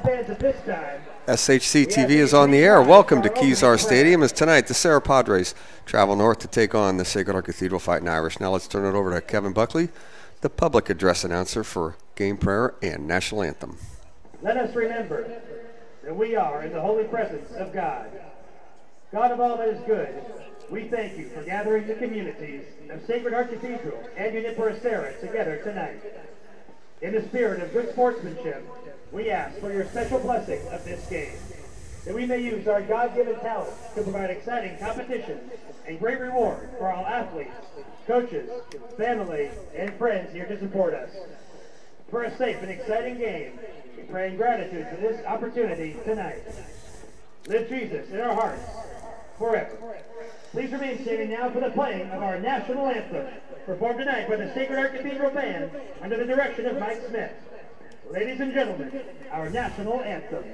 hands at this time. SHC TV is on the air. Welcome to Kezar Stadium as tonight the Serra Padres travel north to take on the Sacred Heart Cathedral Fightin Irish. Now let's turn it over to Kevin Buckley, the public address announcer for Game Prayer and National Anthem. Let us remember that we are in the holy presence of God. God of all that is good, we thank you for gathering the communities of Sacred Heart Cathedral and Junipero Serra together tonight. In the spirit of good sportsmanship, we ask for your special blessing of this game, that we may use our God-given talent to provide exciting competition and great reward for all athletes, coaches, family, and friends here to support us. For a safe and exciting game, we pray in gratitude for this opportunity tonight. Live Jesus in our hearts forever. Please remain standing now for the playing of our national anthem, performed tonight by the Sacred Heart Cathedral Band under the direction of Mike Smith. Ladies and gentlemen, our national anthem.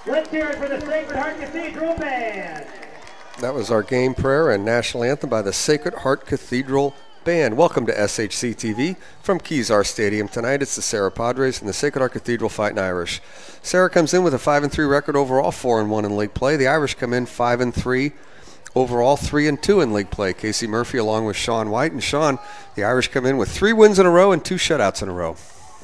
Let's hear it for the Sacred Heart Cathedral Band. That was our Game Prayer and National Anthem by the Sacred Heart Cathedral Band. Welcome to SHC TV from Kezar Stadium. Tonight it's the Serra Padres and the Sacred Heart Cathedral Fightin Irish. Serra comes in with a 5-3 record overall, 4-1 in league play. The Irish come in 5-3 overall, 3-2 in league play. Casey Murphy along with Sean White. And Sean, the Irish come in with 3 wins in a row and 2 shutouts in a row.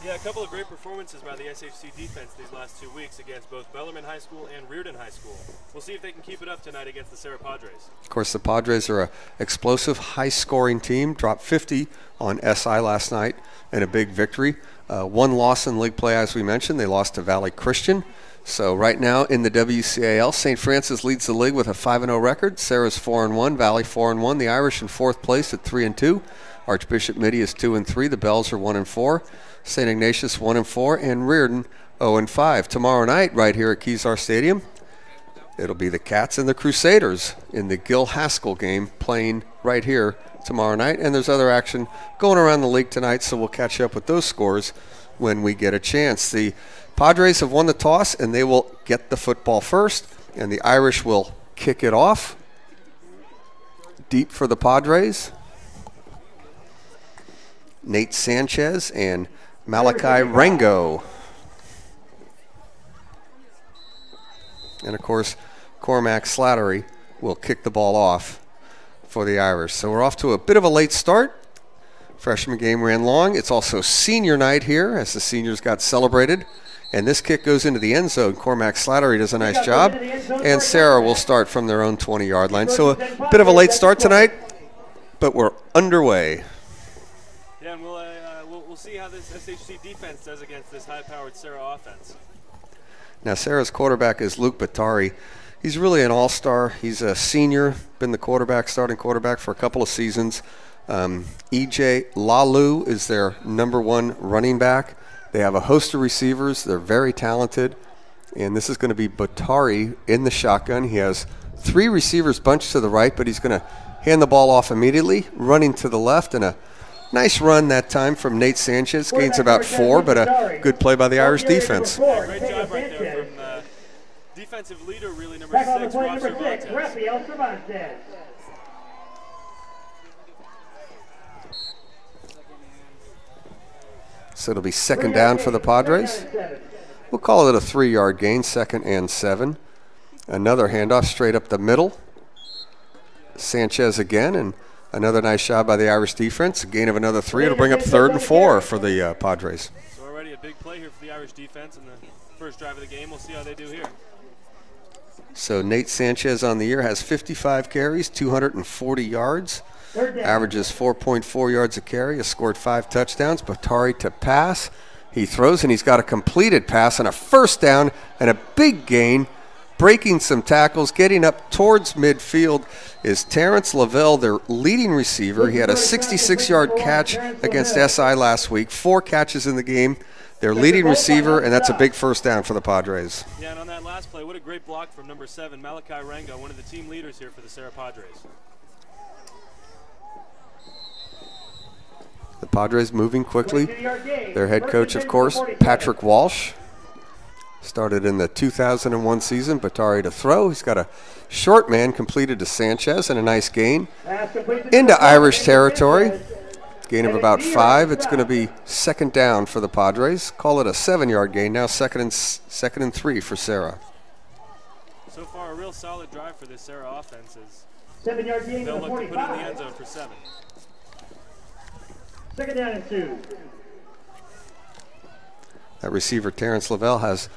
Yeah, a couple of great performances by the SHC defense these last 2 weeks against both Bellarmine High School and Reardon High School. We'll see if they can keep it up tonight against the Serra Padres. Of course, the Padres are an explosive, high-scoring team. Dropped 50 on SI last night in a big victory. 1 loss in league play, as we mentioned. They lost to Valley Christian. So right now in the WCAL, St. Francis leads the league with a 5-0 record. Serra's 4-1, Valley 4-1. The Irish in 4th place at 3-2. Archbishop Mitty is 2-3. The Bells are 1-4. St. Ignatius 1-4, and Reardon 0-5. Tomorrow night, right here at Kezar Stadium, it'll be the Cats and the Crusaders in the Gil Haskell game playing right here tomorrow night. And there's other action going around the league tonight, so we'll catch up with those scores when we get a chance. The Padres have won the toss, and they will get the football first, and the Irish will kick it off. Deep for the Padres. Nate Sanchez and Malachi Rango. And of course, Cormac Slattery will kick the ball off for the Irish. So we're off to a bit of a late start. Freshman game ran long. It's also senior night here as the seniors got celebrated. And this kick goes into the end zone. Cormac Slattery does a nice job. And Serra will start from their own 20-yard line. So a bit of a late start tonight, but we're underway. Yeah, and we'll see how this SHC defense does against this high-powered Serra offense. Now, Serra's quarterback is Luke Batari. He's really an all-star. He's a senior, been the starting quarterback for a couple of seasons. E.J. Lalu is their #1 running back. They have a host of receivers. They're very talented. And this is going to be Batari in the shotgun. He has 3 receivers bunched to the right, but he's going to hand the ball off immediately, running to the left, and a nice run that time from Nate Sanchez. Gains about 4, but a good play by the Irish defense. Yeah, great job right there from defensive leader, really, number 6, Rafael Cervantes. So it'll be 2nd down for the Padres. We'll call it a 3-yard gain, 2nd and 7. Another handoff straight up the middle. Sanchez again, and another nice shot by the Irish defense. A gain of another 3. It'll bring up 3rd and 4 for the Padres. So already a big play here for the Irish defense in the first drive of the game. We'll see how they do here. So Nate Sanchez on the year has 55 carries, 240 yards. Averages 4.4 yards a carry. Has scored 5 touchdowns. Batari to pass. He throws, and he's got a completed pass and a first down and a big gain. Breaking some tackles, getting up towards midfield is Terrence Lavelle, their leading receiver. He had a 66-yard catch against SI last week. 4 catches in the game. Their leading receiver, and that's a big first down for the Padres. Yeah, and on that last play, what a great block from number 7, Malachi Rango, one of the team leaders here for the Serra Padres. The Padres moving quickly. Their head coach, of course, Patrick Walsh. Started in the 2001 season. Batari to throw. He's got a short man completed to Sanchez and a nice gain. Into Irish territory. Gain of about 5. It's going to be 2nd down for the Padres. Call it a 7-yard gain. Now second and 3 for Serra. So far, a real solid drive for this Serra offense. 7-yard gain. They'll look to put it in the end zone for 7. 2nd down and 2. That receiver, Terrence Lavelle, has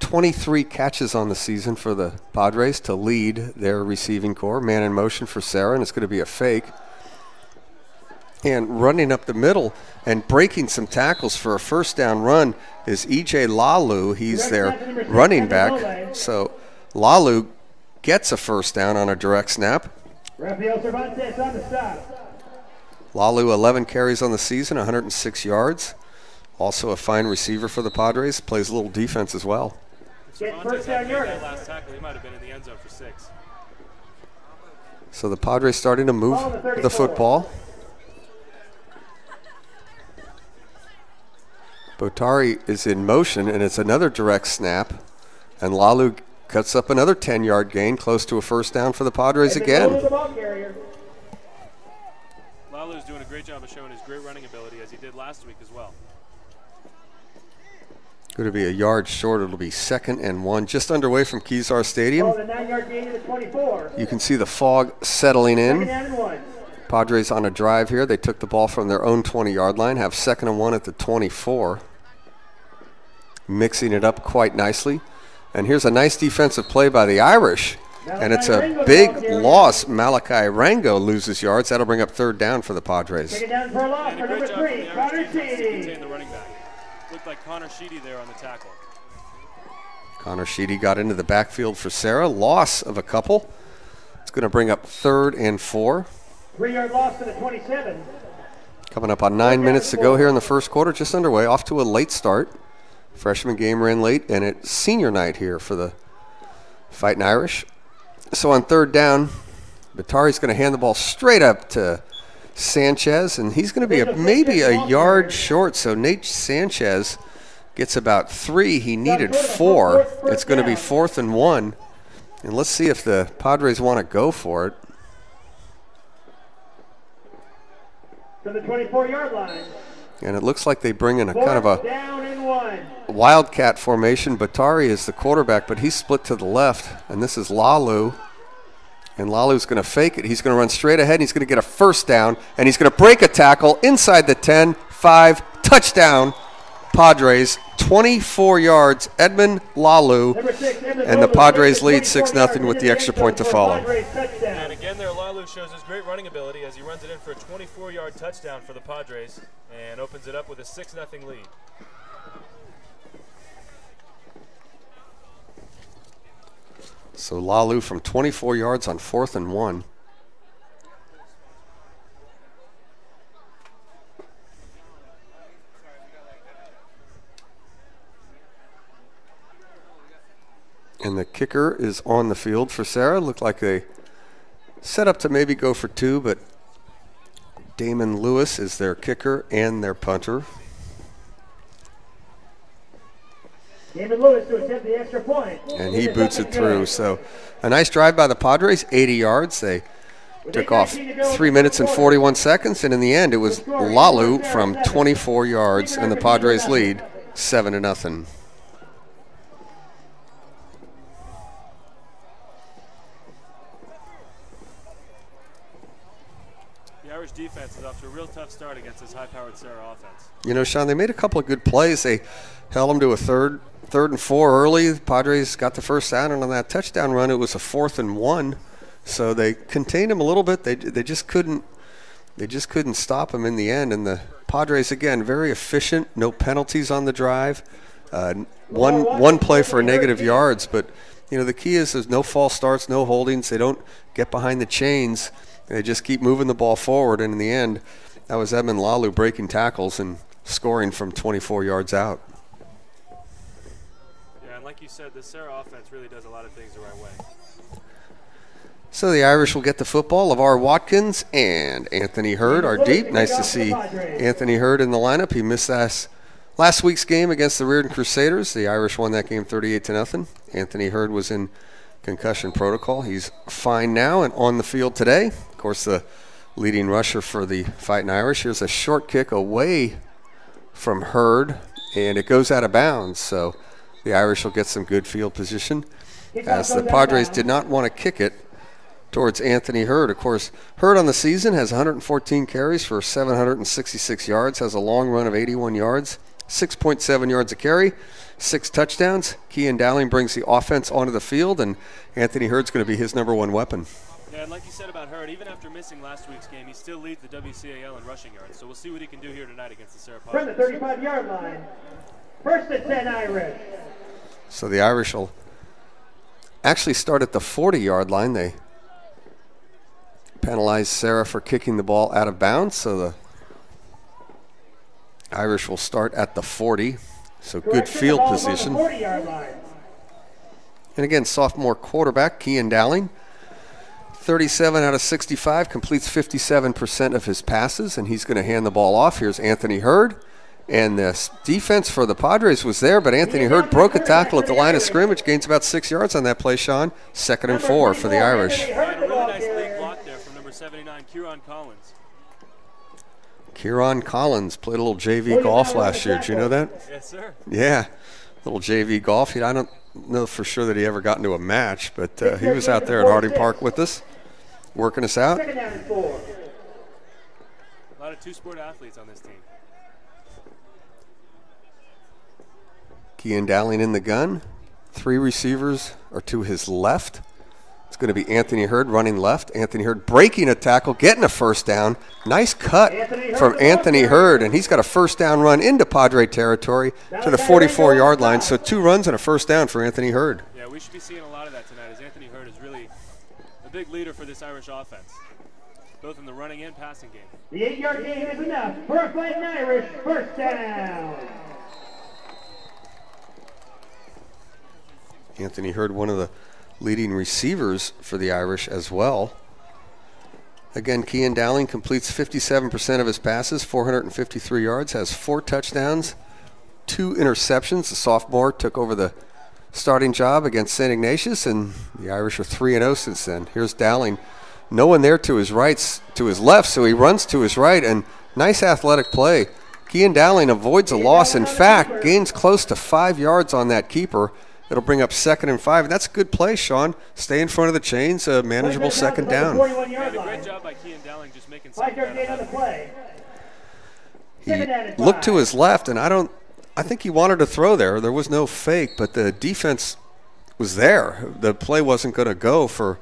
23 catches on the season for the Padres to lead their receiving corps. Man in motion for Serra, and it's going to be a fake. And running up the middle and breaking some tackles for a first down run is E.J. Lalu. He's their running back. So Lalu gets a first down on a direct snap. Rafael Cervantes on the stop. Lalu, 11 carries on the season, 106 yards. Also a fine receiver for the Padres. Plays a little defense as well. Cervantes had made that last tackle. He might have been in the end zone for 6. So the Padres starting to move the football. Botari is in motion, and it's another direct snap. And Lalu cuts up another 10-yard gain, close to a first down for the Padres again. Lalu's doing a great job of showing his great running ability, as he did last week as well. Going to be a yard short. It'll be 2nd and 1, just underway from Kezar Stadium. You can see the fog settling in. Padres on a drive here. They took the ball from their own 20-yard line, have 2nd and 1 at the 24. Mixing it up quite nicely. And here's a nice defensive play by the Irish. And it's a big loss. Malachi Rango loses yards. That'll bring up 3rd down for the Padres. Take it down for a loss for number 3, Connor Sheedy. The running back. Looked like Connor Sheedy there on the tackle. Connor Sheedy got into the backfield for Serra. Loss of a couple. It's going to bring up 3rd and 4. 3-yard loss to the 27. Coming up on 9 minutes to go here in the first quarter. Just underway. Off to a late start. Freshman game ran late, and it's senior night here for the Fightin Irish. So on 3rd down, Batari's going to hand the ball straight up to Sanchez, and he's going to be maybe a yard short. So Nate Sanchez gets about 3. He needed 4. It's going to be 4th and 1. And let's see if the Padres want to go for it. To the 24-yard line. And it looks like they bring in a kind of a wildcat formation. Batari is the quarterback, but he's split to the left. And this is Lalu. And Lalu's going to fake it. He's going to run straight ahead. And he's going to get a first down. And he's going to break a tackle inside the 10, 5, touchdown. Padres, 24 yards, Edmund Lalu. And the Padres lead 6-0 with the extra point to follow. And again there, Lalu shows his great running ability as he runs it in for a 24-yard touchdown for the Padres and opens it up with a 6-0 lead. So Lalu from 24 yards on 4th and 1. And the kicker is on the field for Serra. Looked like they set up to maybe go for 2, but Damon Lewis is their kicker and their punter. Damon Lewis to attempt the extra point. And he boots it through. So a nice drive by the Padres, 80 yards. They took off 3 minutes and 41 seconds, and in the end it was Lalu from 24 yards, and the Padres lead 7-0. Irish defense is off to a real tough start against this high-powered Serra offense. You know, Sean, they made a couple of good plays. They held them to a third and 4 early. The Padres got the first down, and on that touchdown run, it was a 4th and 1. So they contained them a little bit. They just couldn't stop them in the end. And the Padres, again, very efficient. No penalties on the drive. One play for negative yards. But, you know, the key is there's no false starts, no holdings. They don't get behind the chains. They just keep moving the ball forward. And in the end, that was Edmund Lalu breaking tackles and scoring from 24 yards out. Yeah, and like you said, the Serra offense really does a lot of things the right way. So the Irish will get the football. LeVar Watkins and Anthony Hurd are deep. Nice to see Anthony Hurd in the lineup. He missed last week's game against the Reardon Crusaders. The Irish won that game 38-0. Anthony Hurd was in concussion protocol. He's fine now and on the field today. Of course, the leading rusher for the Fightin Irish. Here's a short kick away from Hurd, and it goes out of bounds. So the Irish will get some good field position, as the Padres did not want to kick it towards Anthony Hurd. Of course, Hurd on the season has 114 carries for 766 yards, has a long run of 81 yards, 6.7 yards a carry, 6 touchdowns. Kean Dowling brings the offense onto the field, and Anthony Hurd's going to be his #1 weapon. Yeah, and like you said about Hurd, even after missing last week's game, he still leads the WCAL in rushing yards. So we'll see what he can do here tonight against the Serra Padres. From the 35-yard line, 1st and 10 Irish. So the Irish will actually start at the 40-yard line. They penalized Serra for kicking the ball out of bounds, so the Irish will start at the 40. So good field position. And again, sophomore quarterback Kean Dowling, 37 out of 65, completes 57% of his passes, and he's going to hand the ball off. Here's Anthony Hurd. And the defense for the Padres was there, but Anthony Hurd broke a tackle at the line of scrimmage, gains about 6 yards on that play, Sean. 2nd and 4 for the Irish. And a really nice lead block there from number 79, Kieran Collins. Kieran Collins played a little JV golf last year. Did you know that? Yes, sir. Yeah, little JV golf. I don't know for sure that he ever got into a match, but he was out there at Harding Park with us, working us out. A lot of two-sport athletes on this team. Kean Dowling in the gun. 3 receivers are to his left. It's going to be Anthony Hurd running left. Anthony Hurd breaking a tackle, getting a first down. Nice cut from Anthony Hurd, and he's got a first down run into Padre territory to the 44-yard line. So 2 runs and a first down for Anthony Hurd. Yeah, we should be seeing a lot of that tonight, as Anthony Hurd is really a big leader for this Irish offense, both in the running and passing game. The 8-yard gain is enough for a Fightin Irish first down. Anthony Hurd, one of the leading receivers for the Irish as well. Again, Kean Dowling completes 57% of his passes, 453 yards, has 4 touchdowns, 2 interceptions. The sophomore took over the starting job against St. Ignatius, and the Irish are 3-0 since then. Here's Dowling. No one there to his right, to his left, so he runs to his right, and nice athletic play. Kean Dowling avoids a loss. In fact, gains close to 5 yards on that keeper. It'll bring up 2nd and 5. That's a good play, Sean. Stay in front of the chains, a manageable 2nd down. Yeah, great job by Kean Dowling just making something out of the play. He looked to his left, and I think he wanted to throw there. There was no fake, but the defense was there. The play wasn't going to go for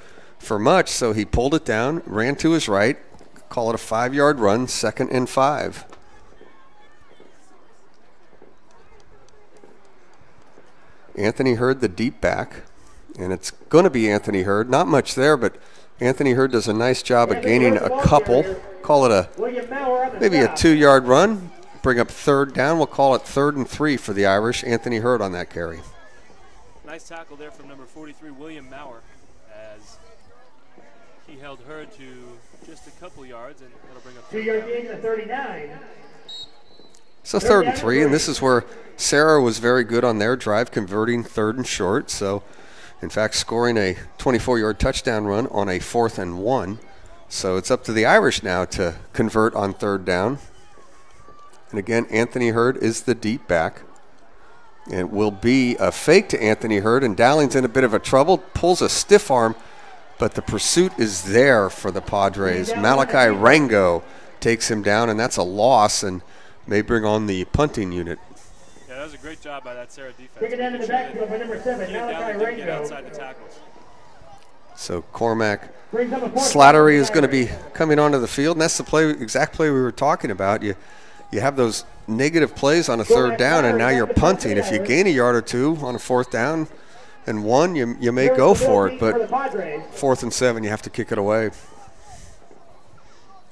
much, so he pulled it down, ran to his right, call it a 5-yard run, 2nd and 5. Anthony Hurd, the deep back, and it's going to be Anthony Hurd. Not much there, but Anthony Hurd does a nice job of gaining a couple. Call it maybe a 2-yard run. Bring up 3rd down. We'll call it 3rd and 3 for the Irish. Anthony Hurd on that carry. Nice tackle there from number 43, William Maurer, as he held Hurd to just a couple yards, and it'll bring up 2-yard gain to 39. So 3rd and 3, and this is where Serra was very good on their drive, converting 3rd and short. So, in fact, scoring a 24-yard touchdown run on a 4th and 1. So it's up to the Irish now to convert on 3rd down. And again, Anthony Hurd is the deep back. It will be a fake to Anthony Hurd, and Dowling's in a bit of a trouble, pulls a stiff arm but the pursuit is there for the Padres. Malachi Rango takes him down, and that's a loss and may bring on the punting unit. Yeah, that was a great job by that Serra defense. Take it down to the backfield by number 7, Malachi Rango. Get outside the tackles. So Cormac Slattery is going to be coming onto the field, and that's the play, exact play we were talking about. You have those negative plays on a third down, and now you're punting. If you gain a yard or two on a 4th down and 1, you may go for it, but 4th and 7, you have to kick it away.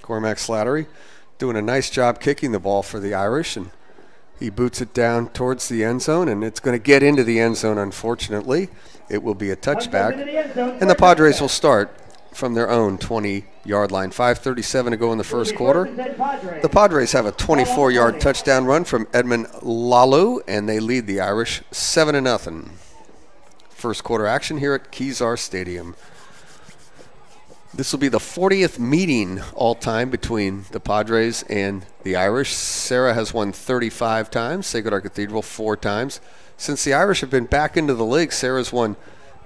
Cormac Slattery doing a nice job kicking the ball for the Irish, and he boots it down towards the end zone, and it's going to get into the end zone, unfortunately. It will be a touchback, and the Padres will start from their own 20-yard line. 5:37 to go in the first quarter. The Padres have a 24-yard touchdown run from Edmund Lalu, and they lead the Irish 7-0. First quarter action here at Kezar Stadium. This will be the 40th meeting all-time between the Padres and the Irish. Serra has won 35 times, Sacred Heart Cathedral 4 times. Since the Irish have been back into the league, Serra's won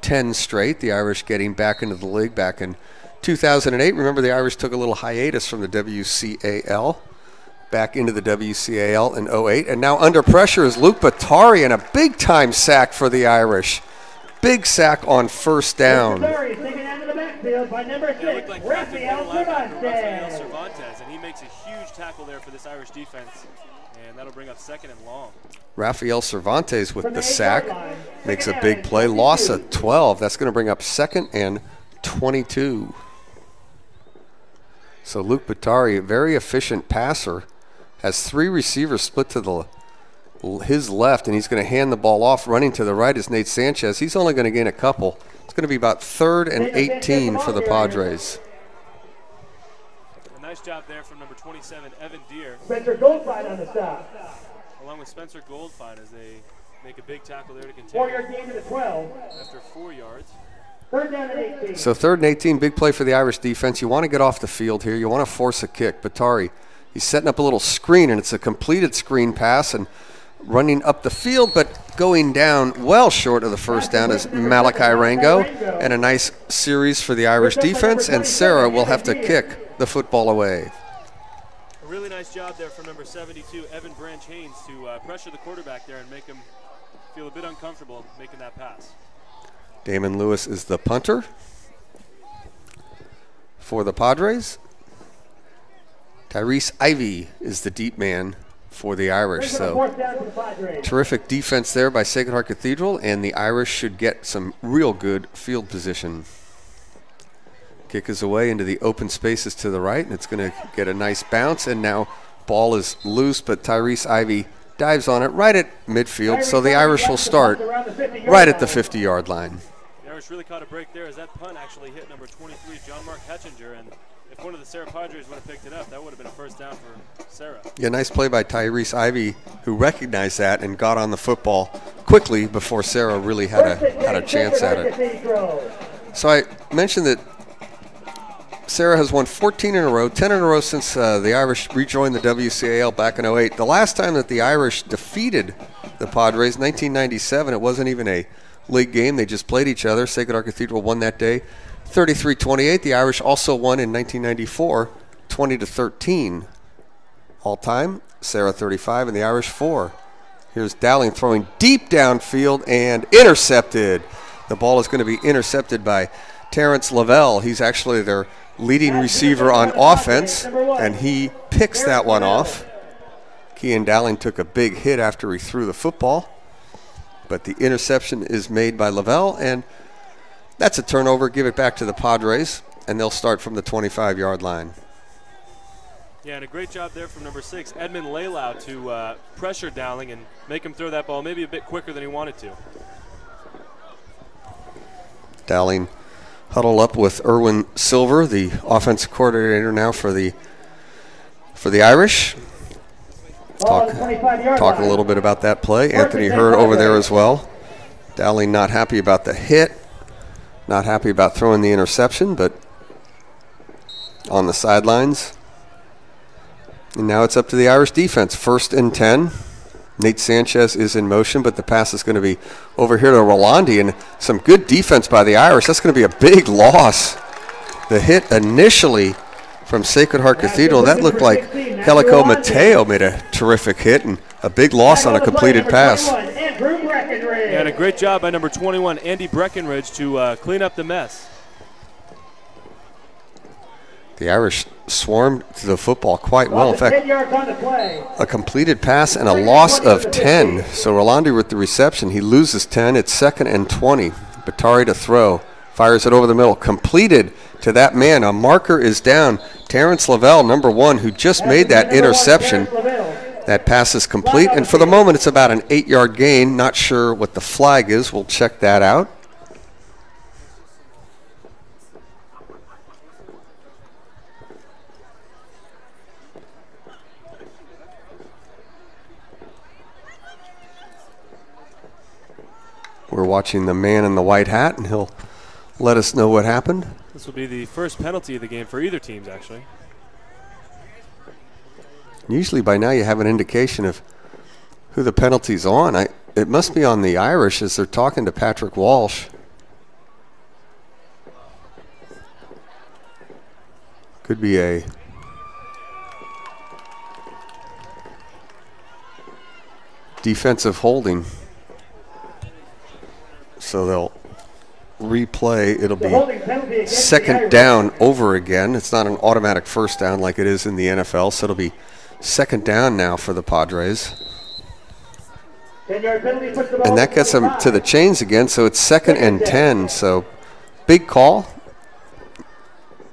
10 straight. The Irish getting back into the league back in 2008. Remember, the Irish took a little hiatus from the WCAL, back into the WCAL in 08. And now under pressure is Luke Batari, and a big-time sack for the Irish. Big sack on first down. By number 6, Raphael Cervantes, and he makes a huge tackle there for this Irish defense, and that'll bring up 2nd and long. Raphael Cervantes with the sack makes a big play. Loss of 12. That's going to bring up 2nd and 22. So Luke Batari, a very efficient passer, has 3 receivers split to his left, and he's going to hand the ball off. Running to the right is Nate Sanchez. He's only going to gain a couple. It's going to be about 3rd and 18 for the Padres. A nice job there from number 27, Evan Deere. Spencer Goldfine on the stop. Along with Spencer Goldfine as they make a big tackle there to continue. 4-yard gain to the 12. After 4 yards. 3rd down and 18. So 3rd and 18, big play for the Irish defense. You want to get off the field here. You want to force a kick. Batari, he's setting up a little screen, and it's a completed screen pass, and running up the field, but going down well short of the first down is Malachi Rango, and a nice series for the Irish defense, and Serra will have to kick the football away. A really nice job there from number 72, Evan Branch Haynes, to pressure the quarterback there and make him feel a bit uncomfortable making that pass. Damon Lewis is the punter for the Padres. Tyrese Ivey is the deep man for the Irish. So terrific defense there by Sacred Heart Cathedral, and the Irish should get some real good field position. Kick is away into the open spaces to the right, and it's going to get a nice bounce, and now ball is loose, but Tyrese Ivey dives on it right at midfield, so the Irish will start right at the 50-yard line. The Irish really caught a break there as that punt actually hit number 23, John Mark Hetchinger, and if one of the Serra Padres would have picked it up, that would have been a first down for Serra. Yeah, nice play by Tyrese Ivey, who recognized that and got on the football quickly before Serra really had a chance at it. So I mentioned that Serra has won 14 in a row, 10 in a row since the Irish rejoined the WCAL back in 08. The last time that the Irish defeated the Padres, 1997, it wasn't even a league game. They just played each other. Sacred Heart Cathedral won that day 33-28. The Irish also won in 1994, 20-13. All time, Serra 35 and the Irish 4. Here's Dowling throwing deep downfield and intercepted. The ball is going to be intercepted by Terrence Lavelle. He's actually their leading receiver on offense, and he picks that one off. Kean Dowling took a big hit after he threw the football, but the interception is made by Lavelle, and that's a turnover. Give it back to the Padres, and they'll start from the 25-yard line. Yeah, and a great job there from number 6, Edmund Laylau, to pressure Dowling and make him throw that ball maybe a bit quicker than he wanted to. Dowling huddle up with Erwin Silver, the offensive coordinator now for the Irish. Talk a little bit about that play. Anthony Hurd over there as well. Dowling not happy about the hit, not happy about throwing the interception, but on the sidelines. And now it's up to the Irish defense. 1st and 10. Nate Sanchez is in motion, but the pass is going to be over here to Rolandi, and some good defense by the Irish. That's going to be a big loss. The hit initially from Sacred Heart Cathedral, that looked like Calico Mateo made a terrific hit, and a big loss on a completed pass. And a great job by number 21, Andy Breckenridge, to clean up the mess. The Irish swarmed to the football quite well. In fact, a completed pass and a loss of 10. So Rolandi with the reception. He loses 10. It's 2nd and 20. Batari to throw. Fires it over the middle. Completed to that man. A marker is down. Terrence Lavelle, number 1, who just made that interception. That pass is complete. And for the moment, it's about an 8-yard gain. Not sure what the flag is. We'll check that out. We're watching the man in the white hat, and he'll let us know what happened. This will be the first penalty of the game for either teams, actually. Usually by now you have an indication of who the penalty's on. It must be on the Irish as they're talking to Patrick Walsh. Could be a defensive holding. So they'll replay. It'll be 2nd down over again. It's not an automatic first down like it is in the NFL, so it'll be 2nd down now for the Padres. And that gets them to the chains again, so it's 2nd and 10. So big call.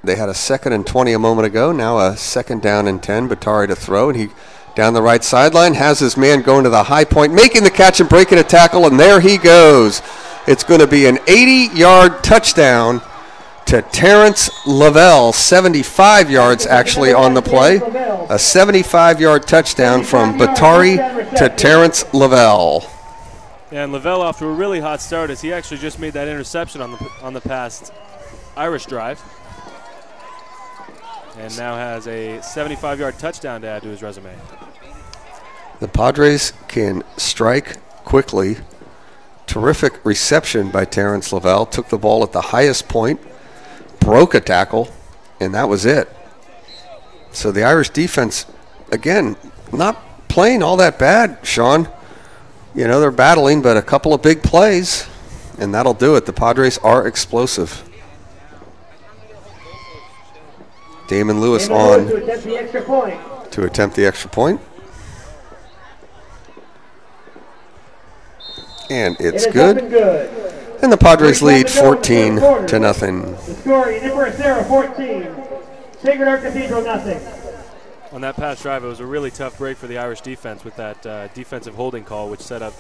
They had a 2nd and 20 a moment ago. Now a 2nd down and 10. Batari to throw, and he down the right sideline has his man going to the high point, making the catch and breaking a tackle, and there he goes. It's going to be an 80-yard touchdown to Terrence Lavelle, 75 yards actually on the play. A 75-yard touchdown from Batari to Terrence Lavelle. Yeah, and Lavelle off to a really hot start as he actually just made that interception on the past Irish drive. And now has a 75-yard touchdown to add to his resume. The Padres can strike quickly. Terrific reception by Terrence Lavelle. Took the ball at the highest point, broke a tackle, and that was it. So the Irish defense, again, not playing all that bad, Sean. You know, they're battling, but a couple of big plays, and that'll do it. The Padres are explosive. Damon Lewis on to attempt the extra point. And it's good. And the Padres lead 14-0. The score, Junipero Serra 14, Sacred Heart Cathedral nothing. On that past drive, it was a really tough break for the Irish defense with that defensive holding call, which set up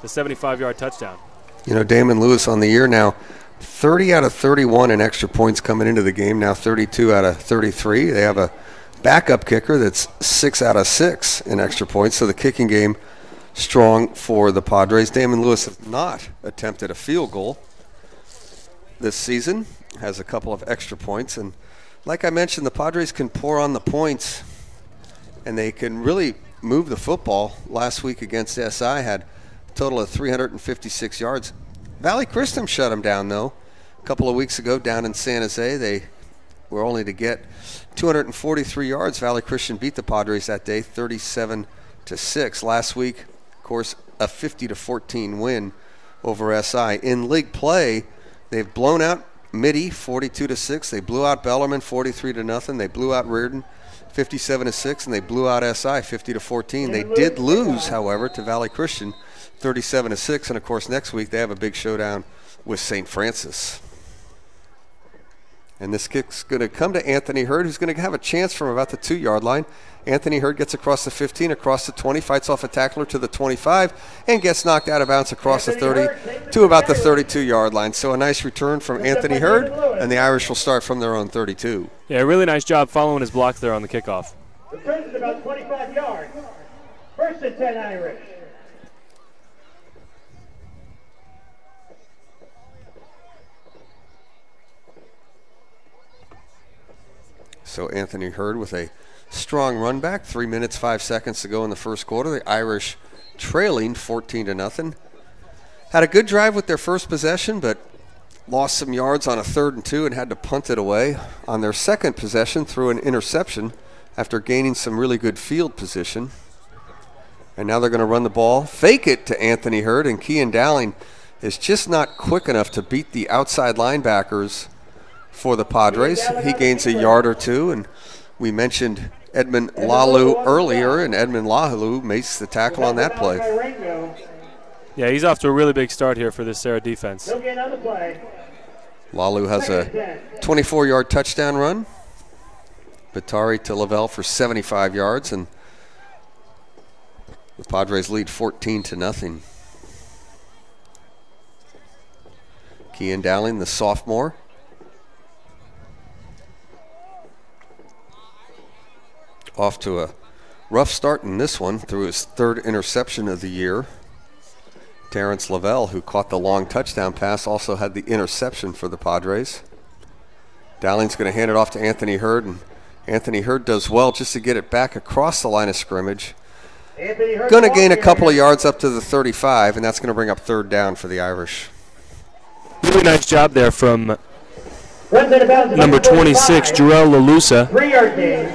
the 75-yard touchdown. You know, Damon Lewis on the year now, 30 out of 31 in extra points coming into the game, now 32 out of 33. They have a backup kicker that's 6 out of 6 in extra points, so the kicking game strong for the Padres. Damon Lewis has not attempted a field goal this season, has a couple of extra points, and like I mentioned, the Padres can pour on the points and they can really move the football. Last week against SI had a total of 356 yards. Valley Christian shut them down though. A couple of weeks ago down in San Jose, they were only to get 243 yards. Valley Christian beat the Padres that day 37-6. Last week, of course, a 50-14 win over SI. In league play, they've blown out Mitty 42-6. They blew out Bellarmine 43-0. They blew out Reardon 57-6, and they blew out SI 50-14. They did lose, however, to Valley Christian 37-6, and of course next week they have a big showdown with St. Francis. And this kick's going to come to Anthony Hurd, who's going to have a chance from about the 2-yard line. Anthony Hurd gets across the 15, across the 20, fights off a tackler to the 25, and gets knocked out of bounds across the 30 to about the 32-yard line. So a nice return from Anthony Hurd, and the Irish will start from their own 32. Yeah, really nice job following his blocks there on the kickoff. Returns at about 25 yards. First and 10 Irish. So Anthony Hurd with a strong run back. 3 minutes, 5 seconds to go in the first quarter. The Irish trailing 14-0. Had a good drive with their first possession, but lost some yards on a 3rd and 2 and had to punt it away. On their second possession, threw an interception after gaining some really good field position. And now they're going to run the ball, fake it to Anthony Hurd, and Kean Dowling is just not quick enough to beat the outside linebackers for the Padres. He gains a yard or two, and we mentioned Edmund Lalu earlier, and Edmund Lalu makes the tackle on that play. Yeah, he's off to a really big start here for this Serra defense. Lalu has a 24-yard touchdown run. Batari to Lavelle for 75 yards, and the Padres lead 14-0. Kean Dowling, the sophomore. Off to a rough start in this one, through his 3rd interception of the year. Terrence Lavelle, who caught the long touchdown pass, also had the interception for the Padres. Dowling's going to hand it off to Anthony Hurd, and Anthony Hurd does well just to get it back across the line of scrimmage. Going to gain a couple of yards up to the 35, and that's going to bring up 3rd down for the Irish. Really nice job there from number 26, Jarrell LaLusa. 3-yard gain.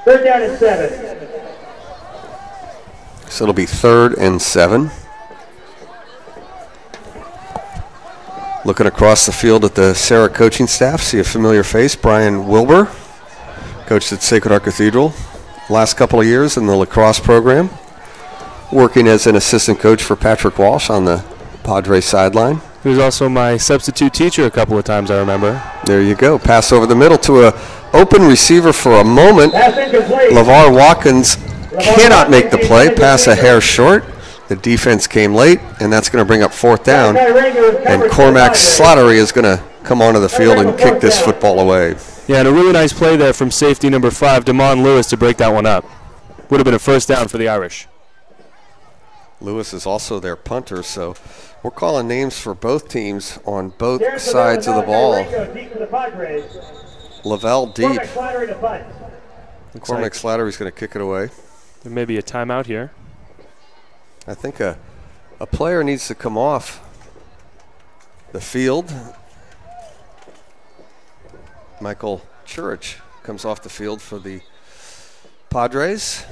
3rd down and 7. So it'll be 3rd and 7. Looking across the field at the Serra coaching staff, see a familiar face, Brian Wilbur, coached at Sacred Heart Cathedral last couple of years in the lacrosse program, working as an assistant coach for Patrick Walsh on the Padres sideline. He was also my substitute teacher a couple of times, I remember. There you go. Pass over the middle to a open receiver for a moment. LeVar Watkins cannot make the play. Pass a hair short. The defense came late, and that's going to bring up 4th down. And Cormac Slattery is going to come onto the field and kick this football away. Yeah, and a really nice play there from safety number 5, Damon Lewis, to break that one up. Would have been a 1st down for the Irish. Lewis is also their punter, so we're calling names for both teams on both sides of the ball. Lavelle deep. Cormac Slattery's going to kick it away. There may be a timeout here. I think a player needs to come off the field. Michael Church comes off the field for the Padres.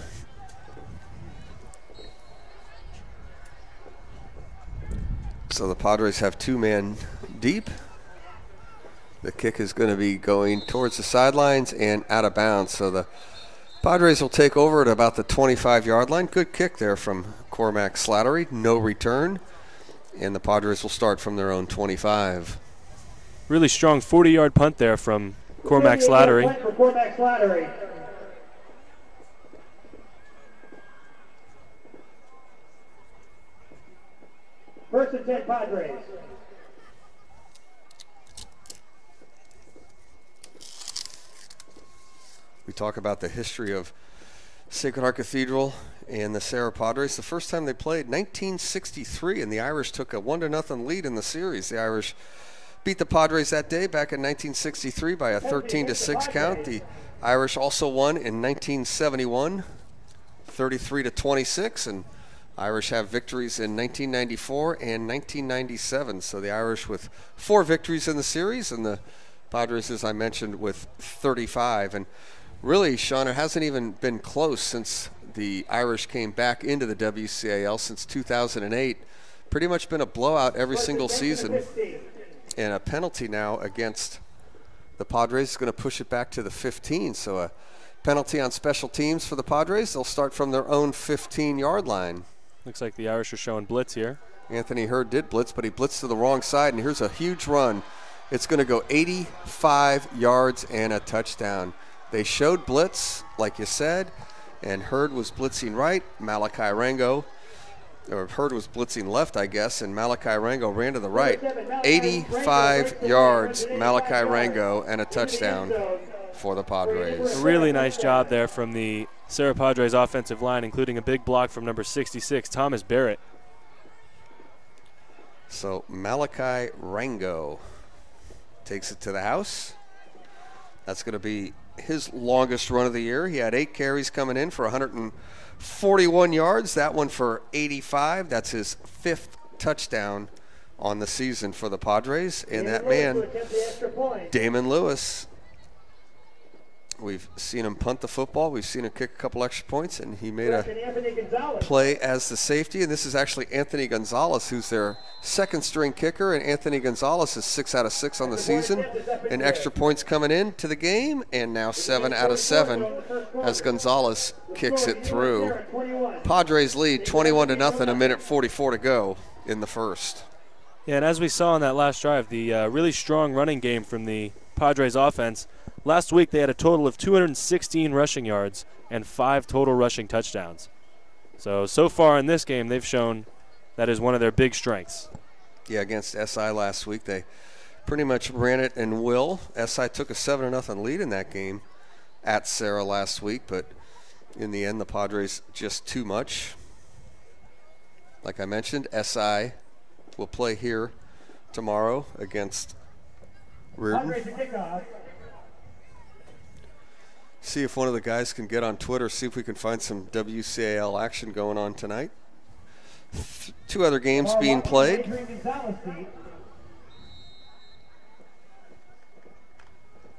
So the Padres have 2 men deep. The kick is going to be going towards the sidelines and out of bounds. So the Padres will take over at about the 25-yard line. Good kick there from Cormac Slattery. No return. And the Padres will start from their own 25. Really strong 40-yard punt there from Cormac Slattery. 1st and 10 Padres. We talk about the history of Sacred Heart Cathedral and the Serra Padres. The first time they played, 1963, and the Irish took a 1-0 lead in the series. The Irish beat the Padres that day back in 1963 by a 13-6 count. The Irish also won in 1971, 33-26, and Irish have victories in 1994 and 1997. So the Irish with 4 victories in the series, and the Padres, as I mentioned, with 35. And really, Sean, it hasn't even been close since the Irish came back into the WCAL since 2008. Pretty much been a blowout every single season. And a penalty now against the Padres is going to push it back to the 15. So a penalty on special teams for the Padres. They'll start from their own 15-yard line. Looks like the Irish are showing blitz here. Anthony Hurd did blitz, but he blitzed to the wrong side, and here's a huge run. It's going to go 85 yards and a touchdown. They showed blitz, like you said, and Hurd was blitzing right. Malachi Rango, or Hurd was blitzing left, I guess, and Malachi Rango ran to the right. 85 yards, Malachi Rango, and a touchdown for the Padres. A really nice job there from the Serra Padres offensive line, including a big block from number 66, Thomas Barrett. So Malachi Rango takes it to the house. That's going to be his longest run of the year. He had 8 carries coming in for 141 yards. That one for 85. That's his 5th touchdown on the season for the Padres. And that man, Damon Lewis, we've seen him punt the football. We've seen him kick a couple extra points, and he made a play as the safety. And this is actually Anthony Gonzalez, who's their 2nd-string kicker. And Anthony Gonzalez is 6 out of 6 on the season. And extra points coming into the game. And now 7 out of 7 as Gonzalez kicks it through. Padres lead 21-0, a minute 44 to go in the first. Yeah, and as we saw on that last drive, the really strong running game from the Padres offense. Last week they had a total of 216 rushing yards and 5 total rushing touchdowns. So far in this game, they've shown that is one of their big strengths. Yeah, against SI last week, they pretty much ran it in will. SI took a 7-0 lead in that game at Serra last week, but in the end, the Padres just too much. Like I mentioned, SI will play here tomorrow against Reardon. See if one of the guys can get on Twitter, see if we can find some WCAL action going on tonight. 2 other games being played.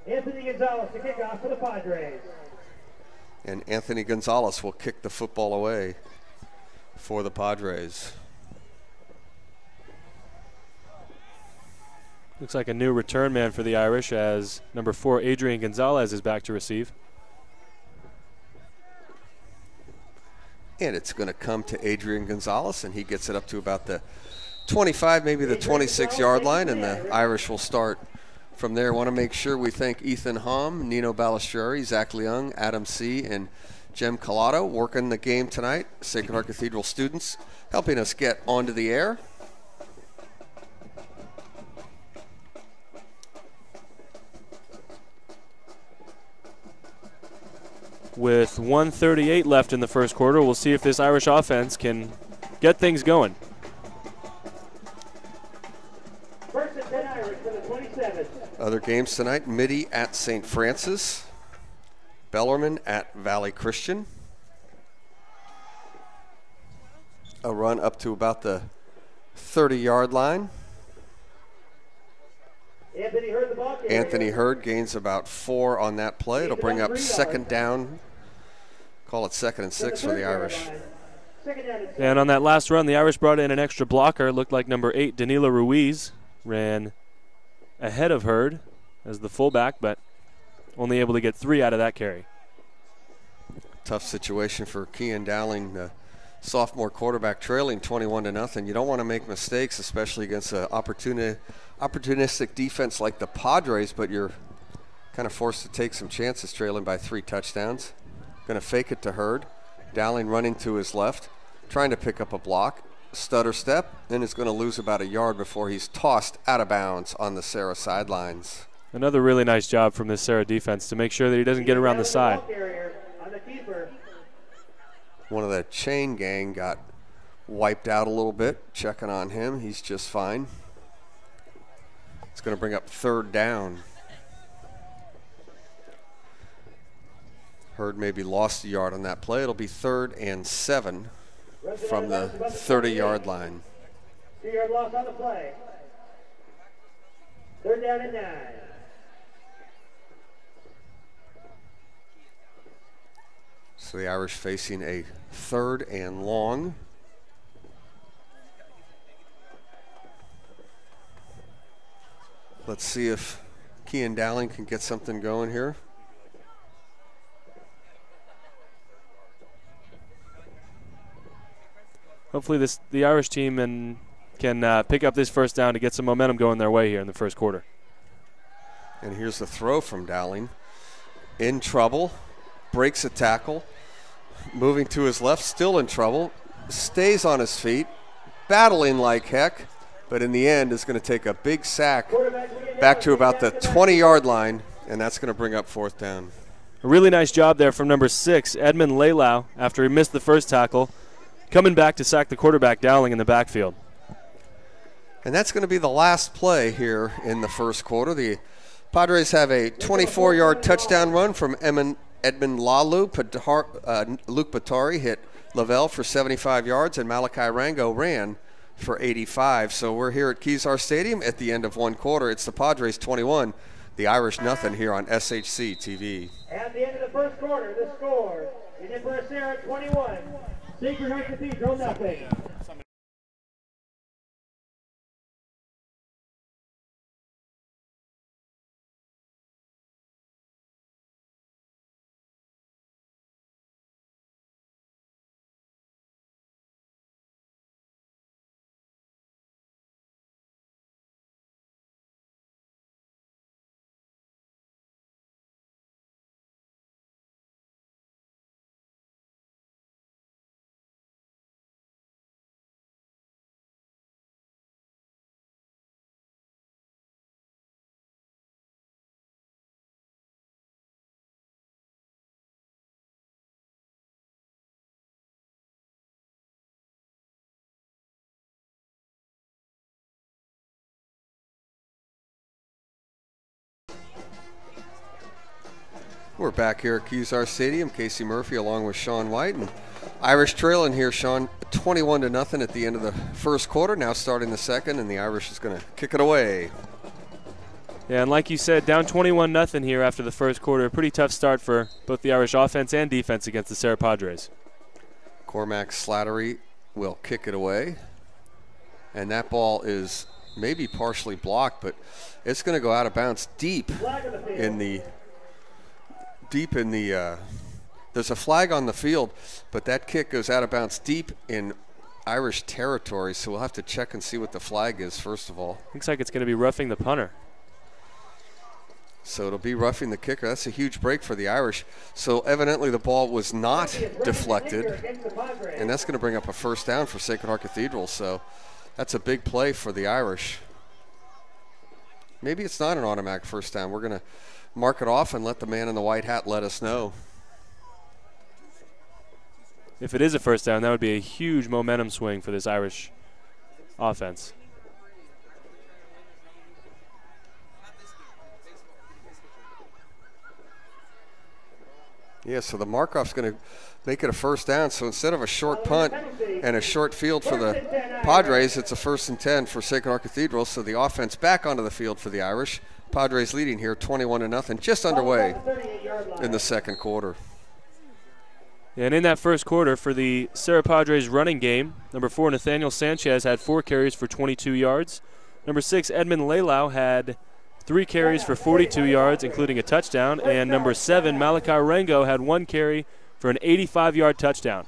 Anthony Gonzalez to kick off for the Padres. And Anthony Gonzalez will kick the football away for the Padres. Looks like a new return man for the Irish as number 4, Adrian Gonzalez, is back to receive. And it's going to come to Adrian Gonzalez, and he gets it up to about the 25, maybe the 26-yard line, and the Irish will start from there. Want to make sure we thank Ethan Hom, Nino Balistreri, Zach Leung, Adam C., and Jem Collado working the game tonight. Sacred Heart Cathedral students helping us get onto the air. With 1:38 left in the first quarter, we'll see if this Irish offense can get things going. First and 10 Irish for the 27. Other games tonight, Mitty at St. Francis, Bellarmine at Valley Christian. A run up to about the 30-yard line. Anthony Hurd gains about 4 on that play. It'll bring up 2nd down. Call it 2nd and 6 for the Irish. And on that last run, the Irish brought in an extra blocker. Looked like number 8, Danilo Ruiz, ran ahead of Hurd as the fullback, but only able to get 3 out of that carry. Tough situation for Kean Dowling, the sophomore quarterback, trailing 21-0. You don't want to make mistakes, especially against an opportunistic defense like the Padres, but you're kind of forced to take some chances trailing by 3 touchdowns. Going to fake it to Hurd. Dowling running to his left, trying to pick up a block. Stutter step, and is going to lose about a yard before he's tossed out of bounds on the Serra sidelines. Another really nice job from this Serra defense to make sure that he doesn't get around the side. One of the chain gang got wiped out a little bit. Checking on him. He's just fine. It's going to bring up 3rd down. Hurd maybe lost a yard on that play. It'll be 3rd and 7 from the 30-yard line. 2-yard loss on the play. 3rd down and 9. So the Irish facing a 3rd and long. Let's see if Kean Dowling can get something going here. Hopefully the Irish team can pick up this first down to get some momentum going their way here in the first quarter. And here's the throw from Dowling. In trouble, breaks a tackle, moving to his left, still in trouble, stays on his feet, battling like heck, but in the end is going to take a big sack back to about the 20-yard line, and that's going to bring up 4th down. A really nice job there from number 6, Edmund Leilau, after he missed the first tackle, coming back to sack the quarterback, Dowling, in the backfield. And that's going to be the last play here in the first quarter. The Padres have a 24-yard touchdown run from Edmund Lalu. Luke Batari hit Lavelle for 75 yards, and Malachi Rango ran for 85. So we're here at Kezar Stadium at the end of one quarter. It's the Padres 21, the Irish nothing here on SHC TV. At the end of the first quarter, the score, Junipero Serra 21, Sacred Heart Cathedral nothing. We're back here at Kezar Stadium. Casey Murphy along with Sean White, and Irish trailing here, Sean, 21-0 at the end of the first quarter. Now starting the second, and the Irish is going to kick it away. Yeah, and like you said, down 21-0 here after the first quarter. A pretty tough start for both the Irish offense and defense against the Serra Padres. Cormac Slattery will kick it away, and that ball is maybe partially blocked, but it's going to go out of bounds deep in the there's a flag on the field, but that kick goes out of bounds deep in Irish territory, so we'll have to check and see what the flag is first of all. Looks like it's going to be roughing the punter. So it'll be roughing the kicker. That's a huge break for the Irish. So evidently the ball was not deflected, and that's going to bring up a first down for Sacred Heart Cathedral, so that's a big play for the Irish. Maybe it's not an automatic first down. We're going to mark it off and let the man in the white hat let us know. If it is a first down, that would be a huge momentum swing for this Irish offense. Yeah, so the mark-off's going to make it a first down. So instead of a short punt and a short field for the Padres, it's a 1st and 10 for Sacred Heart Cathedral. So the offense back onto the field for the Irish. Padres leading here 21-0, just underway in the second quarter. And in that first quarter for the Serra Padres running game, number 4, Nathaniel Sanchez had 4 carries for 22 yards. Number 6, Edmund Lelau had 3 carries for 42 yards, including a touchdown. And number 7, Malachi Rango had 1 carry for an 85-yard touchdown.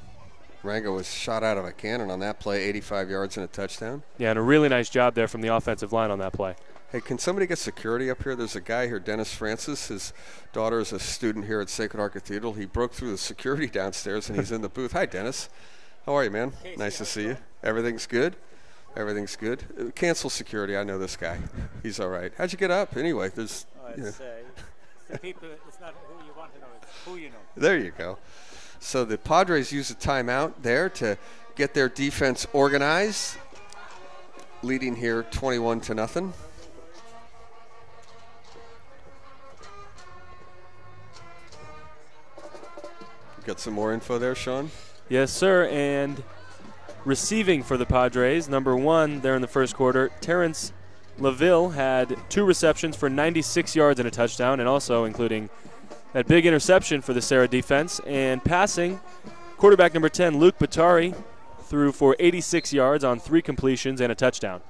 Rango was shot out of a cannon on that play, 85 yards and a touchdown. Yeah, and a really nice job there from the offensive line on that play. Hey, can somebody get security up here? There's a guy here, Dennis Francis. His daughter is a student here at Sacred Heart Cathedral. He broke through the security downstairs, and he's in the booth. Hi, Dennis. How are you, man? Casey, nice to see you. Everything's good? Everything's good. Cancel security. I know this guy. He's all right. How'd you get up? Anyway, there's... It's the people. It's not who you want to know. It's who you know. There you go. So the Padres use a timeout there to get their defense organized, leading here 21-0. Got some more info there, Sean? Yes, sir. And receiving for the Padres, number 1 there in the first quarter, Terrence LaVille had 2 receptions for 96 yards and a touchdown, and also including that big interception for the Serra defense. And passing, quarterback number 10, Luke Batari, threw for 86 yards on 3 completions and a touchdown.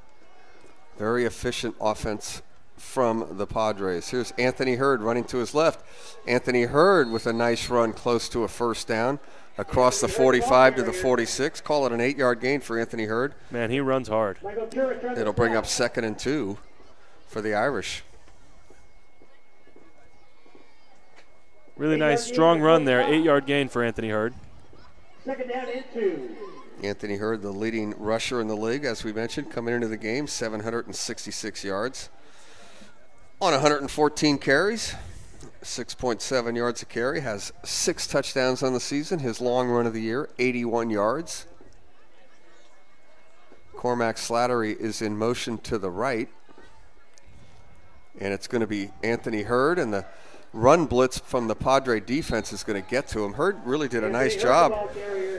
Very efficient offense from the Padres. Here's Anthony Hurd running to his left. Anthony Hurd with a nice run close to a first down across the 45 to the 46. Call it an 8-yard gain for Anthony Hurd. Man, he runs hard. It'll bring up 2nd and 2 for the Irish. Really nice, strong run there. 8-yard gain for Anthony Hurd. 2nd down and 2. Anthony Hurd, the leading rusher in the league, as we mentioned, coming into the game, 766 yards. On 114 carries, 6.7 yards a carry, has 6 touchdowns on the season. His long run of the year, 81 yards. Cormac Slattery is in motion to the right. And it's going to be Anthony Hurd, and the run blitz from the Padre defense is going to get to him. Hurd really did a nice job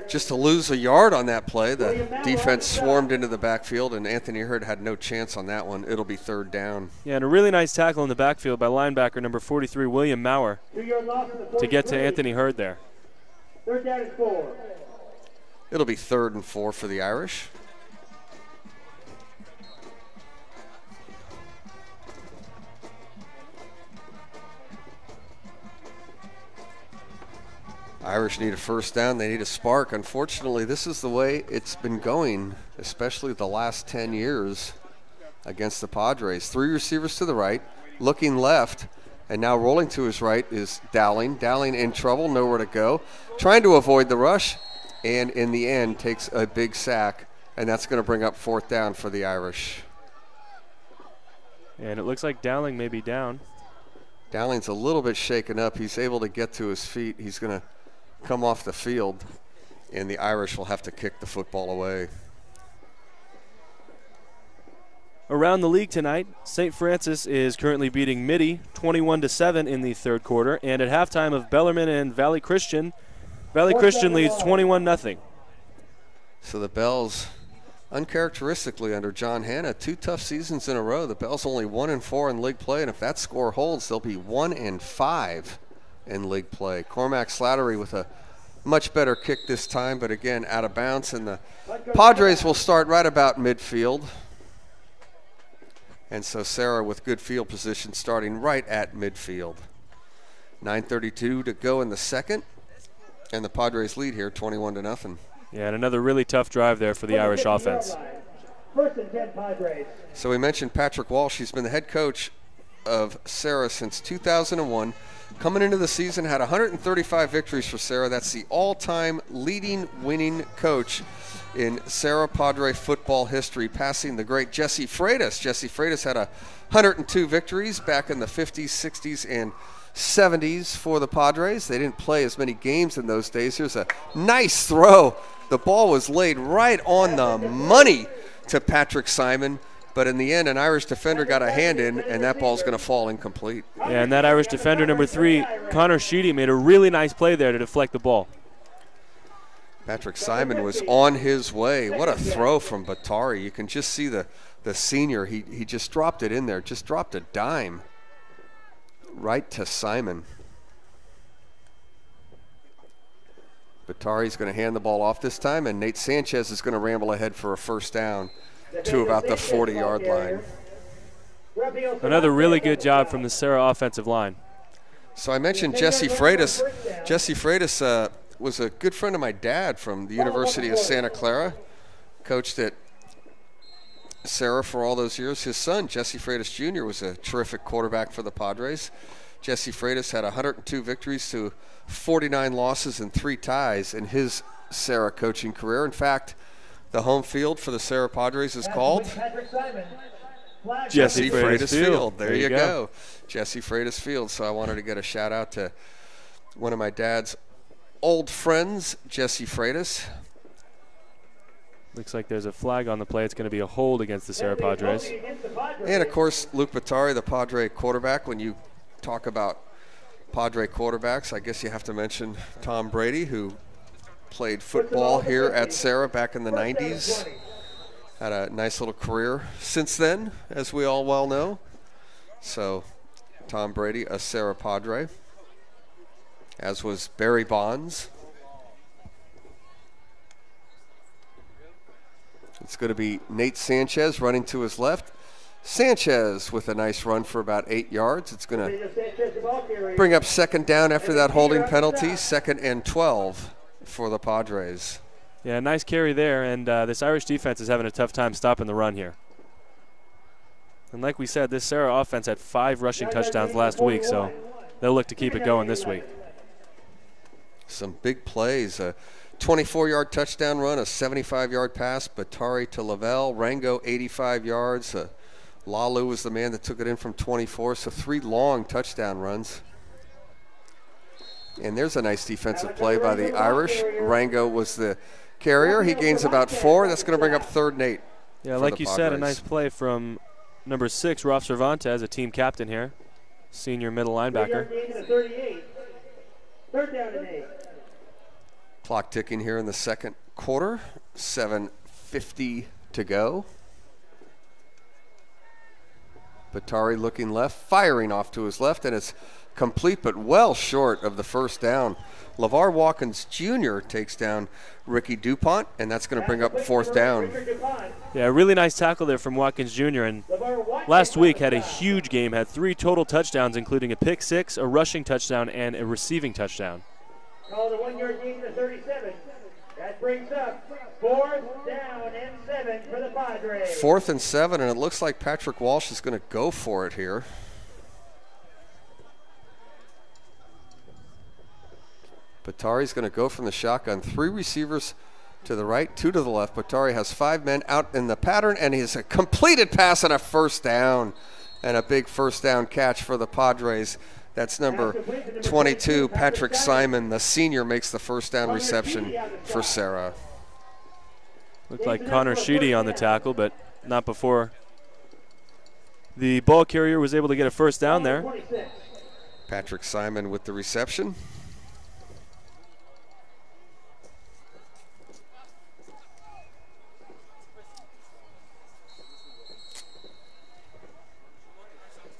just to lose a yard on that play. The defense swarmed into the backfield, and Anthony Hurd had no chance on that one. It'll be 3rd down. Yeah, and a really nice tackle in the backfield by linebacker number 43, William Maurer, to get to Anthony Hurd there. 3rd down and 4. It'll be 3rd and 4 for the Irish. Irish need a 1st down. They need a spark. Unfortunately, this is the way it's been going, especially the last 10 years against the Padres. 3 receivers to the right, looking left, and now rolling to his right is Dowling. Dowling in trouble, nowhere to go. Trying to avoid the rush, and in the end takes a big sack, and that's going to bring up 4th down for the Irish. And it looks like Dowling may be down. Dowling's a little bit shaken up. He's able to get to his feet. He's going to come off the field, and the Irish will have to kick the football away. Around the league tonight, St. Francis is currently beating Mitty 21-7 in the 3rd quarter, and at halftime of Bellarmine and Valley Christian leads 21-0. So the Bells, uncharacteristically under John Hanna, 2 tough seasons in a row. The Bells only 1-4 in league play, and if that score holds, they'll be 1-5 in league play. Cormac Slattery with a much better kick this time, but again out of bounds, and the Padres will start right about midfield. And so Serra with good field position starting right at midfield. 9:32 to go in the 2nd, and the Padres lead here 21-0. Yeah, and another really tough drive there for the Irish offense. 1st and 10 Padres. So we mentioned Patrick Walsh. He's been the head coach of Serra since 2001. Coming into the season, had 135 victories for Serra. That's the all-time leading winning coach in Serra Padre football history, passing the great Jesse Freitas. Jesse Freitas had 102 victories back in the 50s, 60s, and 70s for the Padres. They didn't play as many games in those days. Here's a nice throw. The ball was laid right on the money to Patrick Simon. But in the end, an Irish defender got a hand in, and that ball's going to fall incomplete. Yeah, and that Irish defender, number 3, Connor Sheedy, made a really nice play there to deflect the ball. Patrick Simon was on his way. What a throw from Batari. You can just see the senior. He just dropped it in there, just dropped a dime right to Simon. Batari's going to hand the ball off this time, and Nate Sanchez is going to ramble ahead for a 1st down to about the 40-yard line. Another really good job from the Serra offensive line. So I mentioned Jesse Freitas. Jesse Freitas was a good friend of my dad from the University of Santa Clara, coached at Serra for all those years. His son, Jesse Freitas Jr., was a terrific quarterback for the Padres. Jesse Freitas had 102 victories to 49 losses and 3 ties in his Serra coaching career. In fact, the home field for the Serra Padres is called Jesse Freitas Field. There you go. Jesse Freitas Field. So I wanted to get a shout out to one of my dad's old friends, Jesse Freitas. Looks like there's a flag on the play. It's going to be a hold against the Serra Padres. And, of course, Luke Batari, the Padre quarterback. When you talk about Padre quarterbacks, I guess you have to mention Tom Brady, who played football here at Serra back in the 90s. Had a nice little career since then, as we all well know. So Tom Brady, a Serra Padre, as was Barry Bonds. It's going to be Nate Sanchez running to his left. Sanchez with a nice run for about 8 yards. It's going to bring up 2nd down after that holding penalty, 2nd and 12 for the Padres. Yeah, nice carry there, and this Irish defense is having a tough time stopping the run here. And like we said, this Serra offense had 5 rushing touchdowns last week, so they'll look to keep it going this week. Some big plays. A 24-yard touchdown run, a 75-yard pass, Batari to Lavelle. Rango, 85 yards. Lalu was the man that took it in from 24, so 3 long touchdown runs. And there's a nice defensive play by the Irish. Rango was the carrier. He gains about 4. That's going to bring up 3rd and 8. Yeah, like you said, a nice play from number 6, Rolf Cervantes, a team captain here, senior middle linebacker. 38. Third down and 8. Clock ticking here in the second quarter. 7:50 to go. Batari looking left, firing off to his left, and it's complete but well short of the first down. LeVar Watkins Jr. takes down Ricky DuPont, and that's going to bring up fourth down. Yeah, really nice tackle there from Watkins Jr. And last week had a huge game, had 3 total touchdowns, including a pick 6, a rushing touchdown, and a receiving touchdown. Called a 1-yard gain to 37. That brings up fourth down and 7 for the Padres. 4th and 7, and it looks like Patrick Walsh is going to go for it here. Batari's going to go from the shotgun. 3 receivers to the right, 2 to the left. Batari has 5 men out in the pattern, and he's a completed pass and a first down. And a big first down catch for the Padres. That's number 22, Patrick Simon, the senior, makes the first down reception for Serra. Looked like Connor Sheedy on the tackle, but not before the ball carrier was able to get a first down there. Patrick Simon with the reception.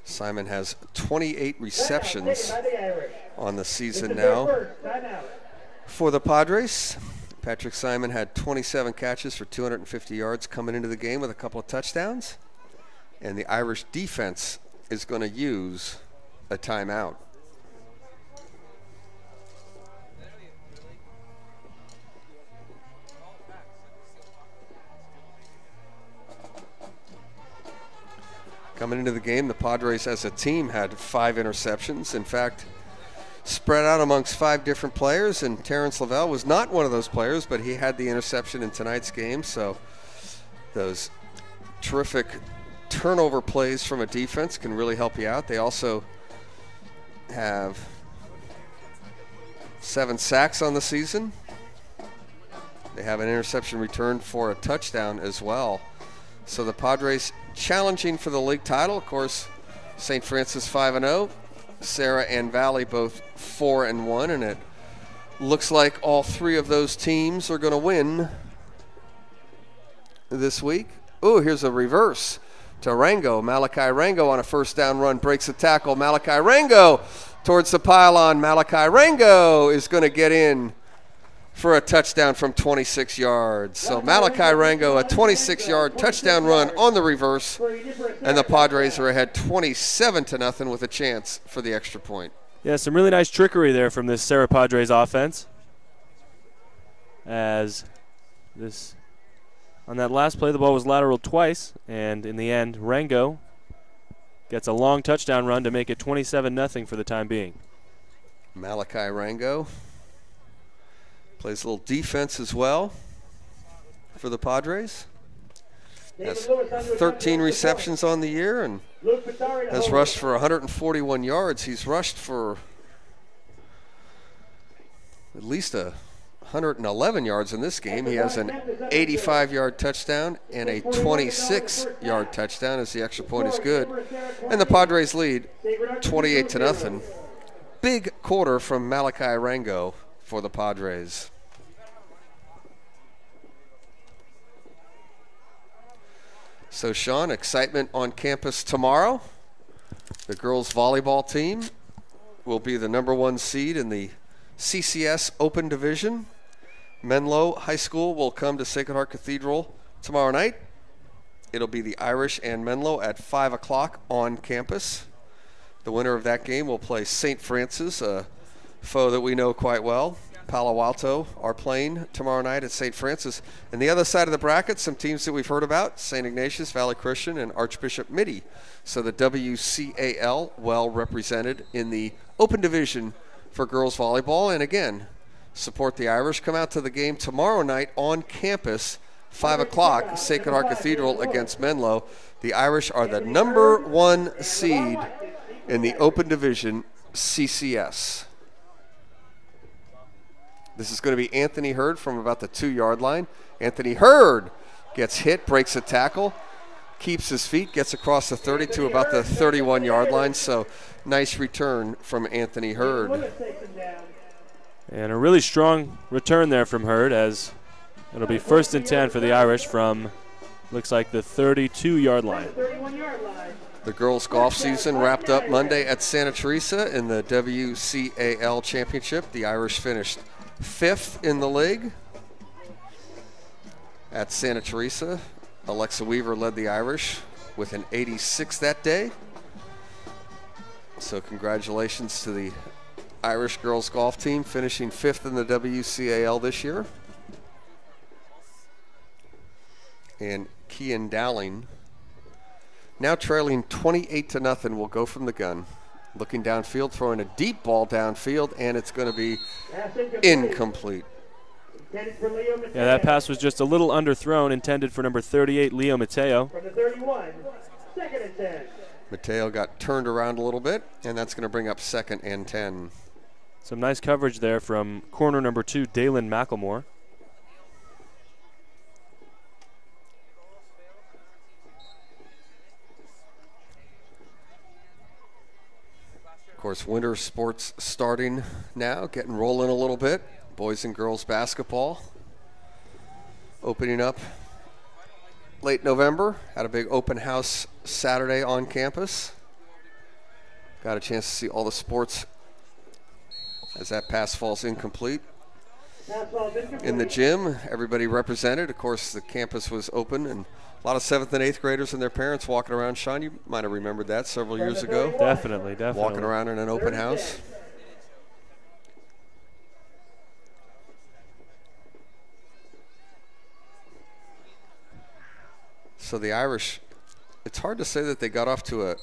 Simon has 28 receptions on the season now for the Padres. Patrick Simon had 27 catches for 250 yards coming into the game with a couple of touchdowns. And the Irish defense is going to use a timeout. Coming into the game, the Padres as a team had 5 interceptions. In fact, spread out amongst 5 different players, and Terrence Lavelle was not one of those players, but he had the interception in tonight's game. So those terrific turnover plays from a defense can really help you out. They also have 7 sacks on the season. They have an interception returned for a touchdown as well. So the Padres challenging for the league title. Of course, St. Francis 5-0, Serra and Valley both 4-1, and it looks like all 3 of those teams are going to win this week. Oh, here's a reverse to Rango. Malachi Rango on a first down run breaks a tackle. Malachi Rango towards the pylon. Malachi Rango is going to get in for a touchdown from 26 yards. So Malachi Rango, a 26-yard touchdown run on the reverse, and the Padres are ahead 27-0 with a chance for the extra point. Yeah, some really nice trickery there from this Serra Padres offense. As this, on that last play, the ball was lateraled twice, and in the end, Rango gets a long touchdown run to make it 27-0 for the time being. Malachi Rango plays a little defense as well for the Padres. Has 13 receptions on the year and has rushed for 141 yards. He's rushed for at least 111 yards in this game. He has an 85-yard touchdown and a 26-yard touchdown as the extra point is good. And the Padres lead 28-0. Big quarter from Malachi Rango for the Padres. So, Sean, excitement on campus tomorrow. The girls volleyball team will be the #1 seed in the CCS Open Division. Menlo High School will come to Sacred Heart Cathedral tomorrow night. It'll be the Irish and Menlo at 5 o'clock on campus. The winner of that game will play St. Francis, a foe that we know quite well. Palo Alto are playing tomorrow night at St. Francis. And the other side of the bracket, some teams that we've heard about, St. Ignatius, Valley Christian, and Archbishop Mitty. So the WCAL well represented in the Open Division for girls volleyball. And again, support the Irish. Come out to the game tomorrow night on campus, 5 o'clock, Sacred Heart Cathedral against Menlo. The Irish are the #1 seed in the Open Division CCS. This is going to be Anthony Hurd from about the 2-yard line. Anthony Hurd gets hit, breaks a tackle. keeps his feet, gets across the 30 to about the 31-yard line. So nice return from Anthony Hurd. And a really strong return there from Hurd, as it'll be 1st and 10 for the Irish from, looks like, the 32-yard line. The girls' golf season wrapped up Monday at Santa Teresa in the WCAL Championship. The Irish finished 5th in the league at Santa Teresa. Alexa Weaver led the Irish with an 86 that day. So congratulations to the Irish girls golf team finishing 5th in the WCAL this year. And Kian Dowling, now trailing 28-0, will go from the gun. Looking downfield, throwing a deep ball downfield, and it's going to be incomplete. Yeah, that pass was just a little underthrown, intended for number 38, Leo Mateo. From the 31, 2nd and 10. Mateo got turned around a little bit, and that's going to bring up 2nd and 10. Some nice coverage there from corner number 2, Dalen McElmore. Of course, winter sports starting now, getting rolling a little bit. Boys and girls basketball opening up late November. Had a big open house Saturday on campus. Got a chance to see all the sports as that pass falls incomplete. In the gym, everybody represented. Of course, the campus was open, and a lot of 7th and 8th graders and their parents walking around. Sean, you might have remembered that several years ago. Definitely. Walking around in an open house. So the Irish, it's hard to say that they got off to a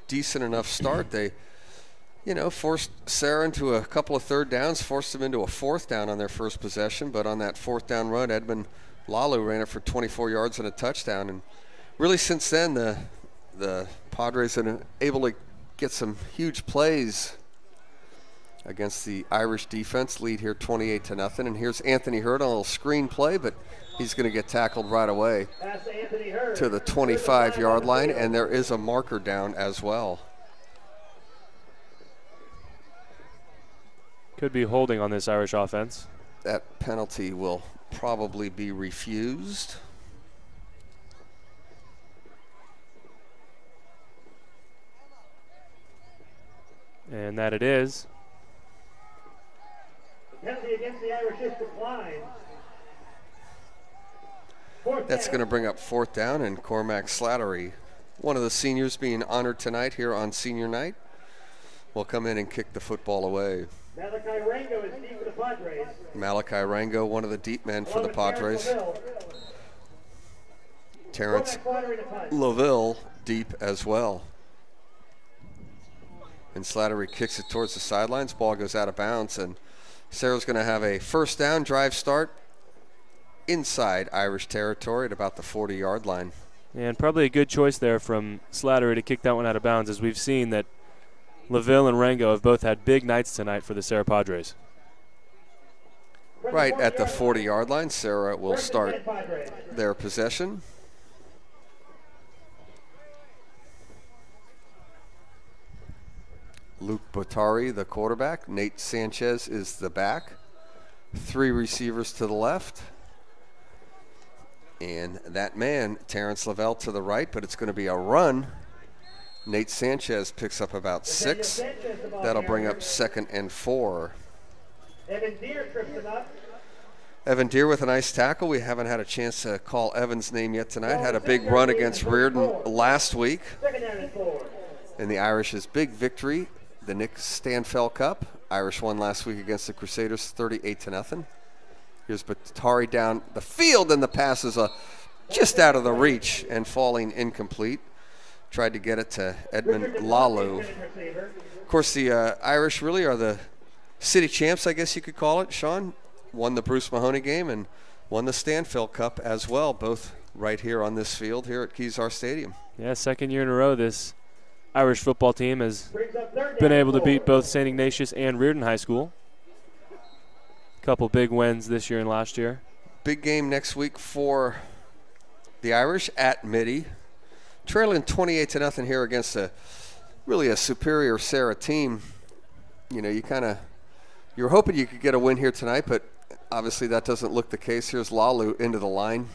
decent enough start. They, forced Serra into a couple of 3rd downs, forced them into a 4th down on their first possession. But on that 4th down run, Edmund Lalu ran it for 24 yards and a touchdown. And really since then, the Padres have been able to get some huge plays against the Irish defense. Lead here 28-0. And here's Anthony Hurd on a little screen play, but he's going to get tackled right away to the 25-yard line, and there is a marker down as well. Could be holding on this Irish offense. That penalty will probably be refused. And that it is. The penalty against the Irish is declined. That's going to bring up 4th down, and Cormac Slattery, one of the seniors being honored tonight here on senior night, will come in and kick the football away. Malachi Rango is deep for the Padres. Malachi Rango, one of the deep men for the Padres. Terrence LaVille deep as well. And Slattery kicks it towards the sidelines. Ball goes out of bounds, and Serra's going to have a 1st down drive start inside Irish territory at about the 40-yard line. And probably a good choice there from Slattery to kick that one out of bounds, as we've seen that LaVille and Rango have both had big nights tonight for the Serra Padres. Right at the 40-yard line, Serra will start their possession. Luke Botari, the quarterback. Nate Sanchez is the back. 3 receivers to the left. And that man, Terrence Lavelle, to the right, but it's going to be a run. Nate Sanchez picks up about 6. That'll bring up 2nd and 4. Evan Deere trips him up. Evan Deere with a nice tackle. We haven't had a chance to call Evan's name yet tonight. Had a big run against Reardon last week. 2nd down and 4. And the Irish's big victory, the Nick Stanfell Cup. Irish won last week against the Crusaders 38-0. Here's Batari down the field, and the pass is just out of the reach and falling incomplete. Tried to get it to Edmund Lalu. Of course, the Irish really are the city champs, I guess you could call it, Sean. Won the Bruce Mahoney game and won the Stanfield Cup as well, both right here on this field here at Kezar Stadium. Yeah, 2nd year in a row this Irish football team has been able to beat both St. Ignatius and Reardon High School. Couple big wins this year and last year. Big game next week for the Irish at Mitty. trailing 28-0 here against really a superior Serra team. You know, you're hoping you could get a win here tonight, but obviously that doesn't look the case. Here's Lalu into the line.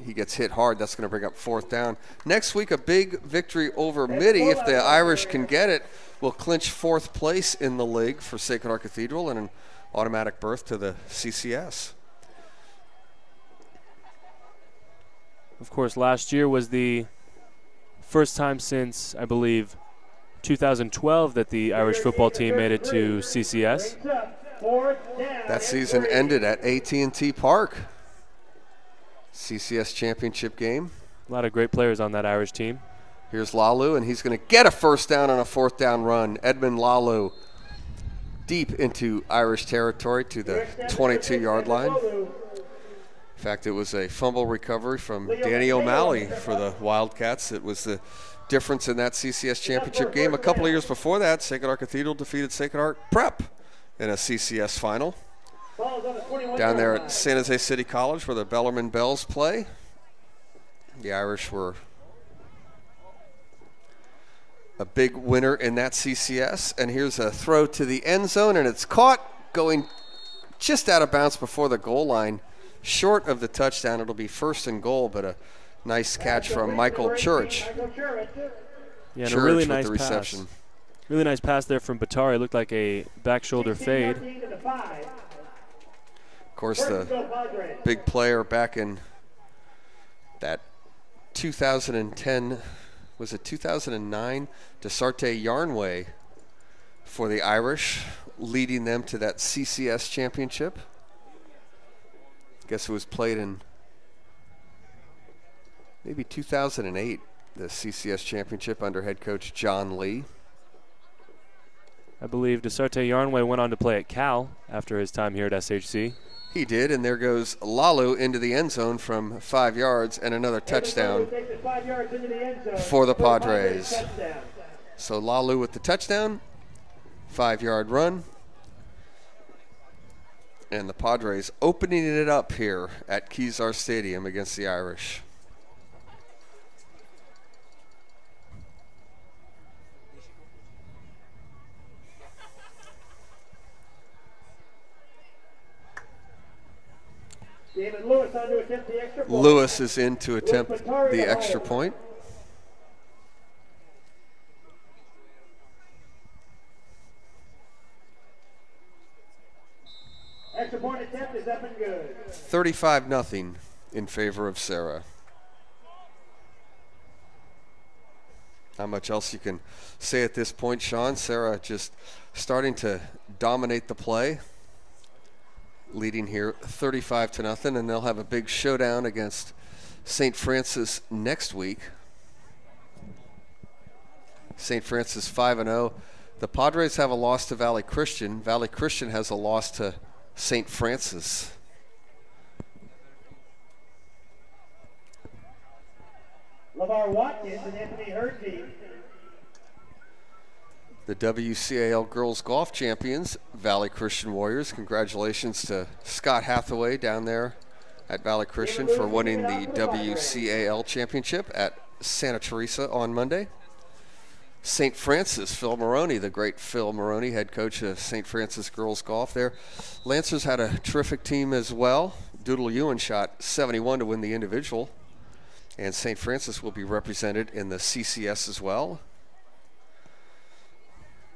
He gets hit hard. That's going to bring up 4th down. Next week, a big victory over Mitty. If the Irish can get it, will clinch 4th place in the league for Sacred Heart Cathedral and an automatic berth to the CCS. Of course, last year was the first time since, I believe, 2012 that the Irish football team made it to CCS. That season ended at AT&T Park. CCS championship game. A lot of great players on that Irish team. Here's Lalu, and he's going to get a 1st down on a 4th down run. Edmund Lalu deep into Irish territory to the 22-yard line. In fact, it was a fumble recovery from Danny O'Malley for the Wildcats. It was the difference in that CCS championship game. A couple of years before that, Sacred Heart Cathedral defeated Sacred Heart Prep in a CCS final. Down there at San Jose City College where the Bellarmine Bells play. The Irish were a big winner in that CCS. And here's a throw to the end zone, and it's caught going just out of bounds before the goal line. Short of the touchdown, it'll be 1st and goal, but a nice catch from Michael Church. Yeah, and Church a really with nice the reception. pass. Really nice pass there from Batari. Looked like a back shoulder fade. Of course, the big player back in that 2010, was it 2009, Desarte Yarnway for the Irish, leading them to that CCS championship. I guess it was played in maybe 2008, the CCS championship under head coach John Lee. I believe Desarte Yarnway went on to play at Cal after his time here at SHC. He did, and there goes Lalu into the end zone from 5 yards and another touchdown for the Padres. So Lalu with the touchdown, 5-yard run, and the Padres opening it up here at Kezar Stadium against the Irish. Lewis is in to attempt the extra point. Extra point attempt is up and good. 35-0 in favor of Serra. Not much else you can say at this point, Sean. Serra just starting to dominate the play, leading here 35-0, and they'll have a big showdown against St. Francis next week. St. Francis 5-0. The Padres have a loss to Valley Christian. Valley Christian has a loss to St. Francis. LeVar Watkins and Anthony Hergy. The WCAL Girls Golf Champions, Valley Christian Warriors. Congratulations to Scott Hathaway down there at Valley Christian for winning the WCAL Championship at Santa Teresa on Monday. St. Francis, Phil Maroney, the great Phil Maroney, head coach of St. Francis Girls Golf there. Lancers had a terrific team as well. Doodle Ewan shot 71 to win the individual. And St. Francis will be represented in the CCS as well.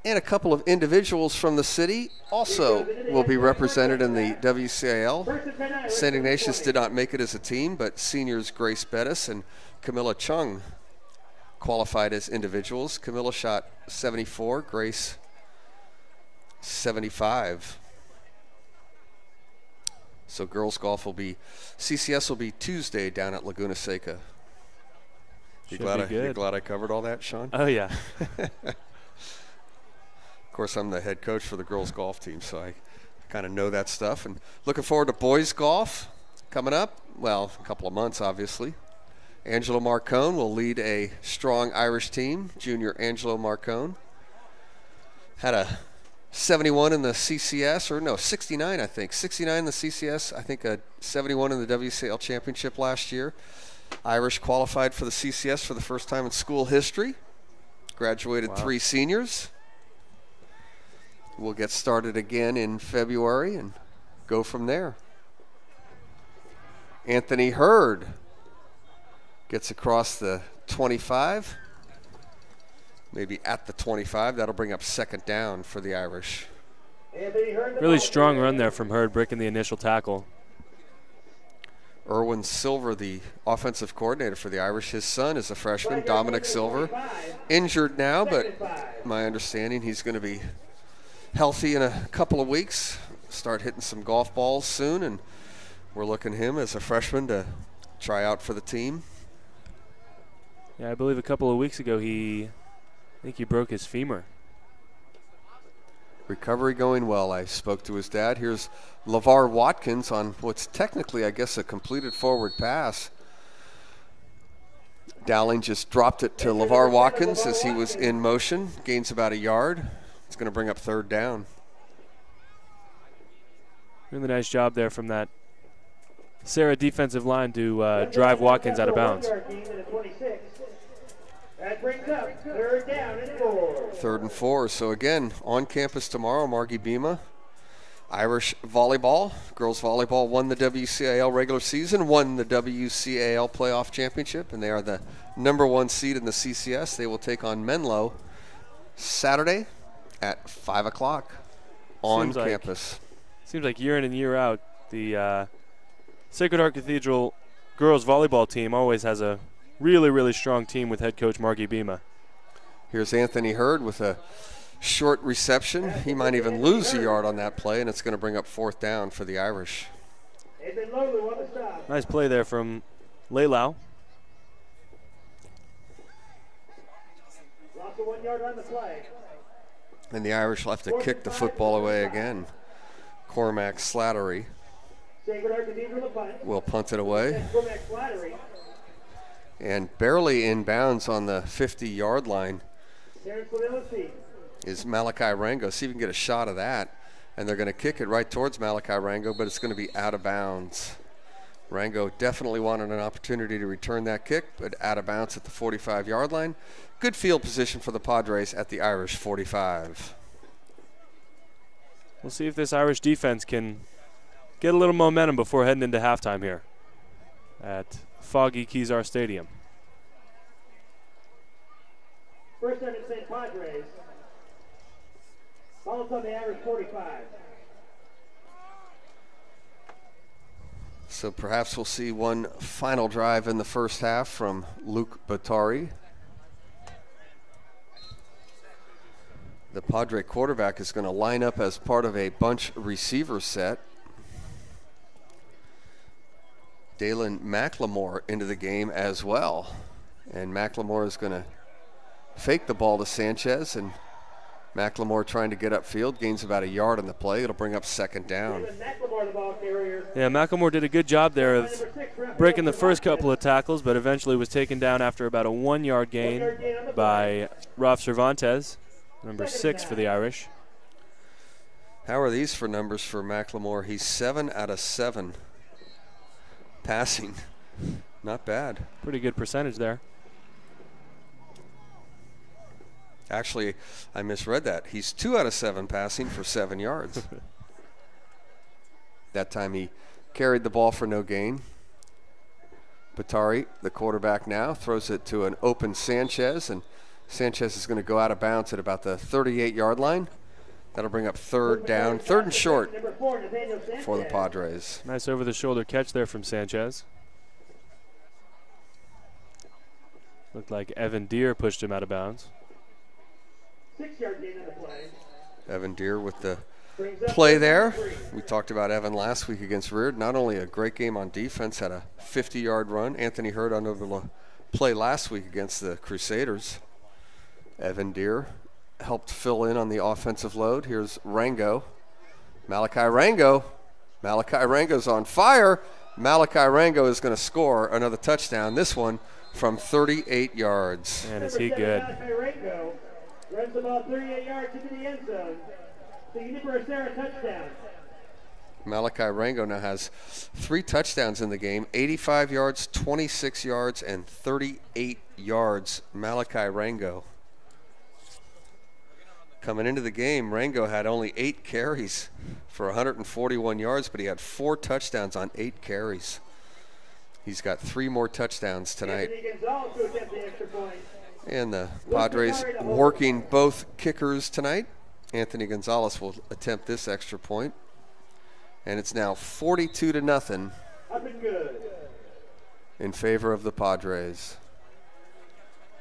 And a couple of individuals from the city also will be represented in the WCAL. St. Ignatius did not make it as a team, but seniors Grace Bettis and Camilla Chung qualified as individuals. Camilla shot 74, Grace 75. So girls golf will be, CCS will be Tuesday down at Laguna Seca. You glad I covered all that, Sean? Oh, yeah. Of course, I'm the head coach for the girls golf team, so I kind of know that stuff. And looking forward to boys golf coming up. Well, a couple of months, obviously. Angelo Marcone will lead a strong Irish team. Junior Angelo Marcone had a 71 in the CCS, or no, 69, I think. 69 in the CCS, I think a 71 in the WCL championship last year. Irish qualified for the CCS for the first time in school history. Graduated 3 seniors. We'll get started again in February and go from there. Anthony Hurd gets across the 25. Maybe at the 25. That'll bring up second down for the Irish. Really strong run there from Hurd, breaking the initial tackle. Erwin Silver, the offensive coordinator for the Irish. His son is a freshman, Dominic Silver. Injured now, but my understanding he's going to be healthy in a couple of weeks. Start hitting some golf balls soon, and we're looking him as a freshman to try out for the team. Yeah, I believe a couple of weeks ago I think he broke his femur. Recovery going well. I spoke to his dad. Here's LeVar Watkins on what's technically, I guess, a completed forward pass. Dowling just dropped it to LeVar Watkins as he was in motion. Gains about a yard. It's going to bring up third down. Really nice job there from that Serra defensive line to drive Watkins out of bounds. That brings up third down and 4. 3rd and 4. So again, on campus tomorrow, Margie Bima. Irish volleyball. Girls volleyball won the WCAL regular season, won the WCAL playoff championship, and they are the #1 seed in the CCS. They will take on Menlo Saturday at 5 o'clock on campus. Seems like year in and year out, the Sacred Heart Cathedral girls volleyball team always has a really, really strong team with head coach Margie Bima. Here's Anthony Hurd with a short reception. He might even lose a yard on that play, and it's going to bring up 4th down for the Irish. Nice play there from Leilau. Lost of 1 yard on the play. And the Irish will have to kick the football away again. Cormac Slattery will punt it away. And barely in bounds on the 50-yard line is Malachi Rango. See if we can get a shot of that. And they're going to kick it right towards Malachi Rango, but it's going to be out of bounds. Rango definitely wanted an opportunity to return that kick, but out of bounds at the 45-yard line. Good field position for the Padres at the Irish 45. We'll see if this Irish defense can get a little momentum before heading into halftime here at foggy Kezar Stadium. First down at St. Padres. Ball's on the Irish 45. So perhaps we'll see one final drive in the first half from Luke Batari. The Padre quarterback is going to line up as part of a bunch receiver set. Dalen McLemore into the game as well. And McLemore is going to fake the ball to Sanchez, and McLemore trying to get upfield, gains about a yard on the play. It'll bring up 2nd down. Yeah, McLemore did a good job there of breaking the first couple of tackles, but eventually was taken down after about a 1-yard gain by Ralph Cervantes, number 6 for the Irish. How are these for numbers for McLemore? He's 7 out of 7 passing. Not bad. Pretty good percentage there. Actually, I misread that. He's 2 out of 7 passing for 7 yards. That time he carried the ball for no gain. Batari, the quarterback now, throws it to an open Sanchez, and Sanchez is going to go out of bounds at about the 38-yard line. That'll bring up 3rd down, 3rd and short for the Padres. Nice over-the-shoulder catch there from Sanchez. Looked like Evan Deere pushed him out of bounds. 6-yard gain on the play. Evan Deere with the play there. We talked about Evan last week against Reard. Not only a great game on defense, had a 50-yard run. Anthony Hurd on the play last week against the Crusaders. Evan Deere helped fill in on the offensive load. Here's Rango. Malachi Rango. Malachi Rango's on fire. Malachi Rango is going to score another touchdown. This one from 38 yards. Man, is he good. Runs the ball 38 yards into the end zone. The Junipero Serra touchdown. Malachi Rango now has 3 touchdowns in the game, 85 yards, 26 yards, and 38 yards. Malachi Rango. Coming into the game, Rango had only 8 carries for 141 yards, but he had 4 touchdowns on 8 carries. He's got 3 more touchdowns tonight. And the Padres working both kickers tonight. Anthony Gonzalez will attempt this extra point. And it's now 42-0 in favor of the Padres.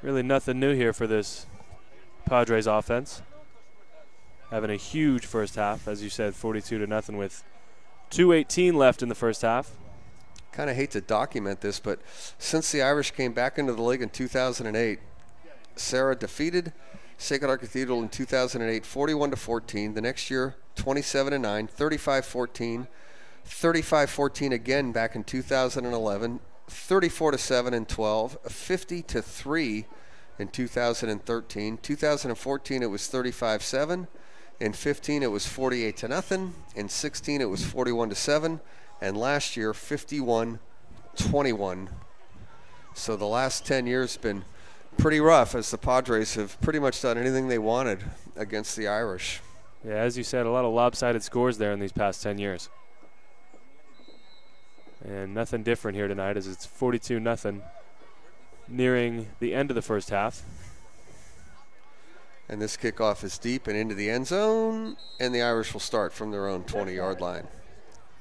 Really nothing new here for this Padres offense. Having a huge first half, as you said, 42-0 with 2:18 left in the first half. Kind of hate to document this, but since the Irish came back into the league in 2008, Serra defeated Sacred Heart Cathedral in 2008, 41-14. The next year, 27-9, 35-14, 35-14 again back in 2011, 34-7 in 12, 50-3 in 2013. 2014 it was 35-7. In 15 it was 48-0. In 16 it was 41-7. And last year 51-21. So the last 10 years have been pretty rough, as the Padres have pretty much done anything they wanted against the Irish. Yeah, as you said, a lot of lopsided scores there in these past 10 years. And nothing different here tonight, as it's 42-0, nearing the end of the first half. And this kickoff is deep and into the end zone, and the Irish will start from their own 20-yard line.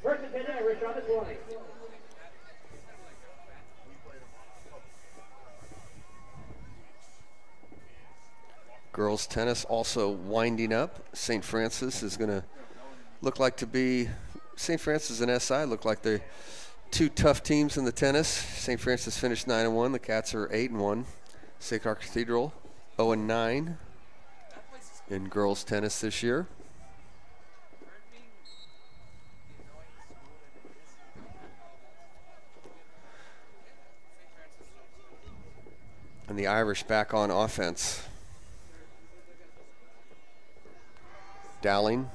Fightin Irish on the 20. Girls tennis also winding up. St. Francis is going to look like to be, St. Francis and SI look like they're 2 tough teams in the tennis. St. Francis finished 9-1. The Cats are 8-1. Sacred Heart Cathedral 0-9 in girls tennis this year. And the Irish back on offense. Dowling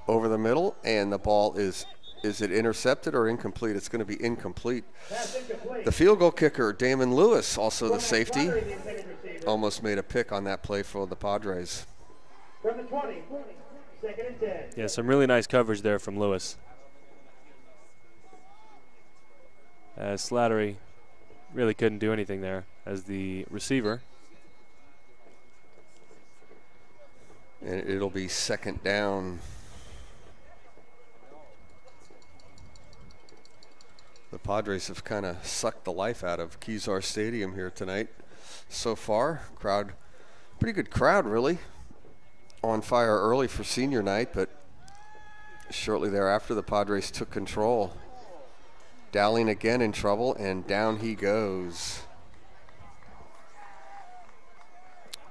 over the middle, and the ball is it intercepted or incomplete? It's going to be incomplete. The field goal kicker, Damon Lewis, also the safety, almost made a pick on that play for the Padres. From the 20, 2nd and 10. Yeah, some really nice coverage there from Lewis. As Slattery really couldn't do anything there as the receiver. And it'll be 2nd down. The Padres have kind of sucked the life out of Kezar Stadium here tonight so far. Crowd, pretty good crowd really. On fire early for senior night, but shortly thereafter the Padres took control. Dowling again in trouble, and down he goes.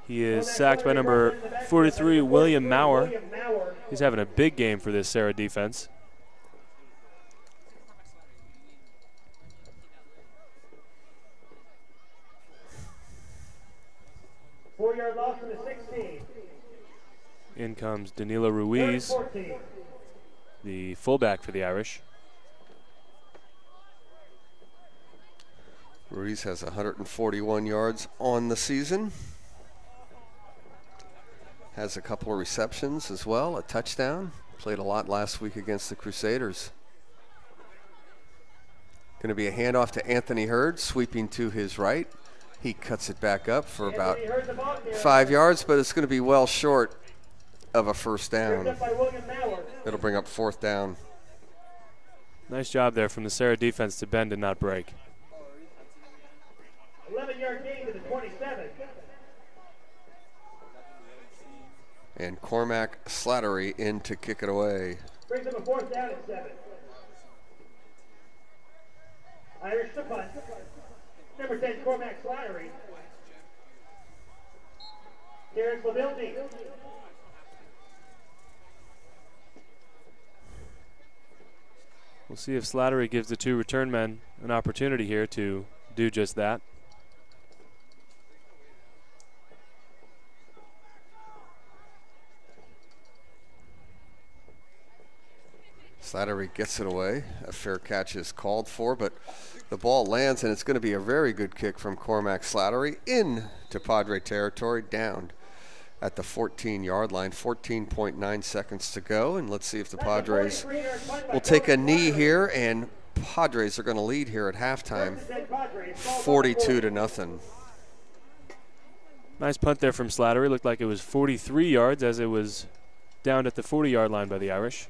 He is sacked by number 43, William Maurer. He's having a big game for this Serra defense. Four-yard loss from the 16. In comes Danilo Ruiz, the fullback for the Irish. Ruiz has 141 yards on the season. Has a couple of receptions as well, a touchdown. Played a lot last week against the Crusaders. Going to be a handoff to Anthony Hurd, sweeping to his right. He cuts it back up for about 5 yards, but it's going to be well short of a first down. It'll bring up 4th down. Nice job there from the Serra defense to bend and not break. 11-yard gain to the 27. And Cormac Slattery in to kick it away. Brings up a 4th down at 7. Irish to punt. Number 10, Cormac Slattery. Derek Lavildi. We'll see if Slattery gives the 2 return men an opportunity here to do just that. Slattery gets it away. A fair catch is called for, but the ball lands, and it's going to be a very good kick from Cormac Slattery into Padre territory, down at the 14-yard line. 14.9 seconds to go, and let's see if the Padres will take a knee here, and Padres are going to lead here at halftime, 42-0. Nice punt there from Slattery. Looked like it was 43 yards as it was down at the 40-yard line by the Irish.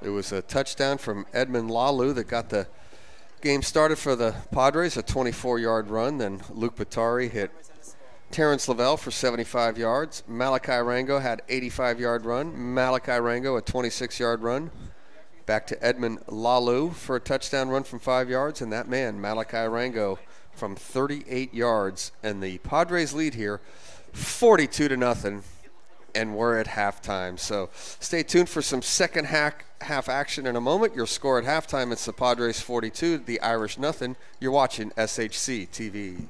It was a touchdown from Edmund Lalu that got the game started for the Padres, a 24-yard run. Then Luke Batari hit Terrence Lavelle for 75 yards. Malachi Rango had 85-yard run. Malachi Rango a 26-yard run. Back to Edmund Lalu for a touchdown run from 5 yards. And that man, Malachi Rango, from 38 yards. And the Padres lead here 42-0. And we're at halftime. So stay tuned for some second half action in a moment. Your score at halftime, it's the Padres 42, the Irish nothing. You're watching SHC TV.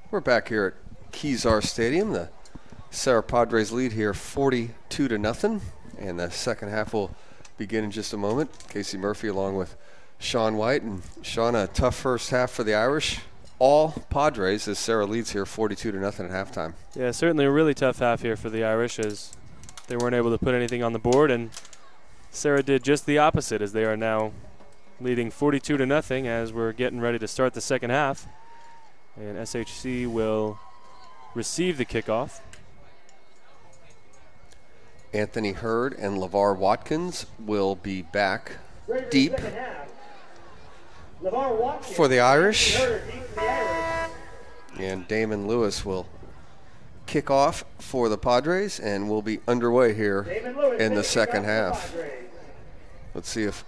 We're back here at Kezar Stadium. The Serra Padres lead here 42-0, and the second half will begin in just a moment. Casey Murphy along with Sean White. And Sean, a tough first half for the Irish. All Padres as Serra leads here 42-0 at halftime. Yeah, certainly a really tough half here for the Irish as they weren't able to put anything on the board, and Serra did just the opposite as they are now leading 42-0 as we're getting ready to start the second half. And SHC will receive the kickoff. Anthony Hurd and LeVar Watkins will be back deep for the Irish. And Damon Lewis will kick off for the Padres, and we'll be underway here in the second half. Let's see if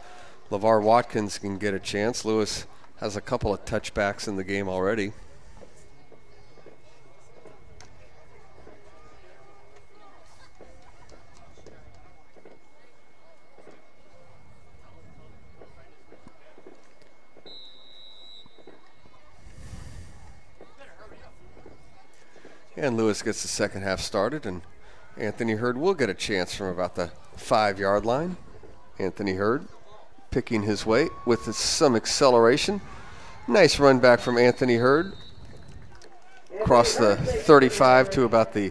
LeVar Watkins can get a chance. Lewis has a couple of touchbacks in the game already. And Lewis gets the second half started, and Anthony Hurd will get a chance from about the 5-yard line. Anthony Hurd picking his way with some acceleration. Nice run back from Anthony Hurd. Across the 35 to about the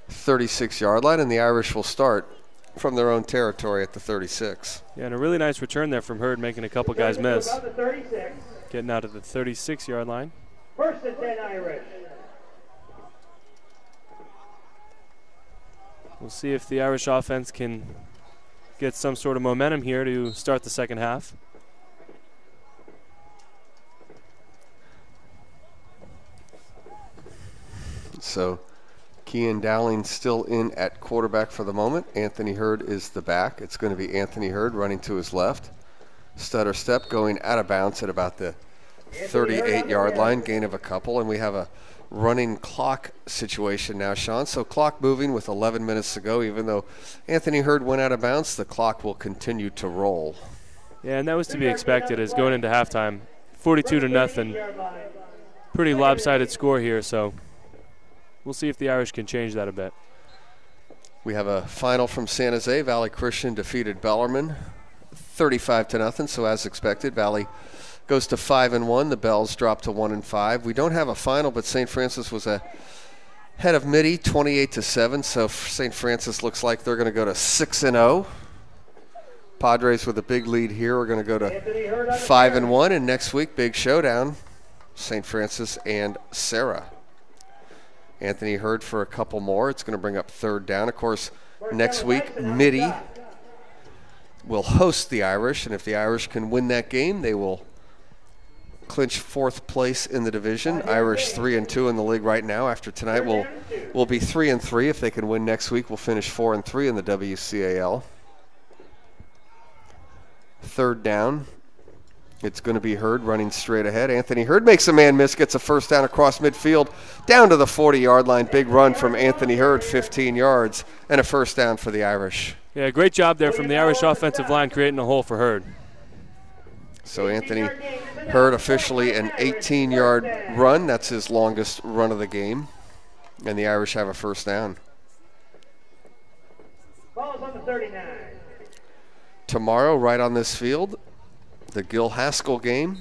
36-yard line, and the Irish will start from their own territory at the 36. Yeah, and a really nice return there from Hurd, making a couple guys miss. Getting out of the 36-yard line. First and 10 Irish. We'll see if the Irish offense can get some sort of momentum here to start the second half. So Kean Dowling still in at quarterback for the moment. Anthony Hurd is the back. It's going to be Anthony Hurd running to his left. Stutter step going out of bounds at about the 38-yard line, gain of a couple, and we have a running clock situation now, Sean. So clock moving with 11 minutes to go. Even though Anthony Hurd went out of bounds, the clock will continue to roll. Yeah, and that was to be expected as going into halftime. 42-0. Pretty lopsided score here, so we'll see if the Irish can change that a bit. We have a final from San Jose. Valley Christian defeated Bellarmine 35-0. So as expected, Valley goes to 5-1. The Bells drop to 1-5. We don't have a final, but St. Francis was ahead of Mitty 28-7. So St. Francis looks like they're going to go to 6-0. Padres with a big lead here are going to go to 5-1, and next week big showdown, St. Francis and Serra. Anthony Hurd for a couple more. It's going to bring up third down. Of course, next week Mitty will host the Irish, and if the Irish can win that game, they will clinch fourth place in the division. Irish 3-2 in the league right now. After tonight, will be 3-3. If they can win next week, we'll finish 4-3 in the WCAL. Third down. It's going to be Hurd running straight ahead. Anthony Hurd makes a man miss, gets a first down across midfield, down to the 40-yard line. Big run from Anthony Hurd, 15 yards, and a first down for the Irish. Yeah, great job there from the Irish offensive line creating a hole for Hurd. So Anthony Hurd officially an 18-yard run. That's his longest run of the game. And the Irish have a first down. Ball's on the 39. Tomorrow, right on this field, the Gil Haskell game.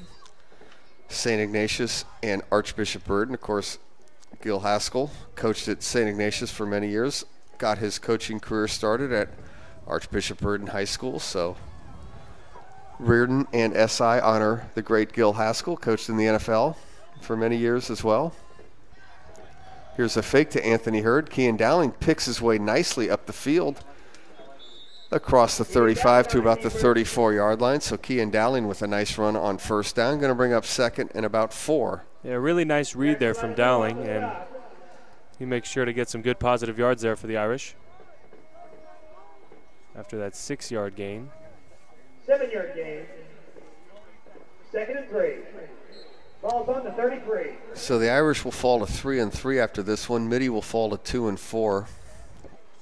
St. Ignatius and Archbishop Burden. Of course, Gil Haskell coached at St. Ignatius for many years. Got his coaching career started at Archbishop Burden High School. So Reardon and SI honor the great Gil Haskell, coached in the NFL for many years as well. Here's a fake to Anthony Hurd. Kean Dowling picks his way nicely up the field across the 35 to about the 34-yard line. So Kean Dowling with a nice run on first down. Going to bring up second and about 4. Yeah, really nice read there from Dowling, and he makes sure to get some good positive yards there for the Irish after that 6-yard gain. 7-yard gain. Second and 3. Ball's on the 33. So the Irish will fall to 3-3 after this one. Mitty will fall to 2-4.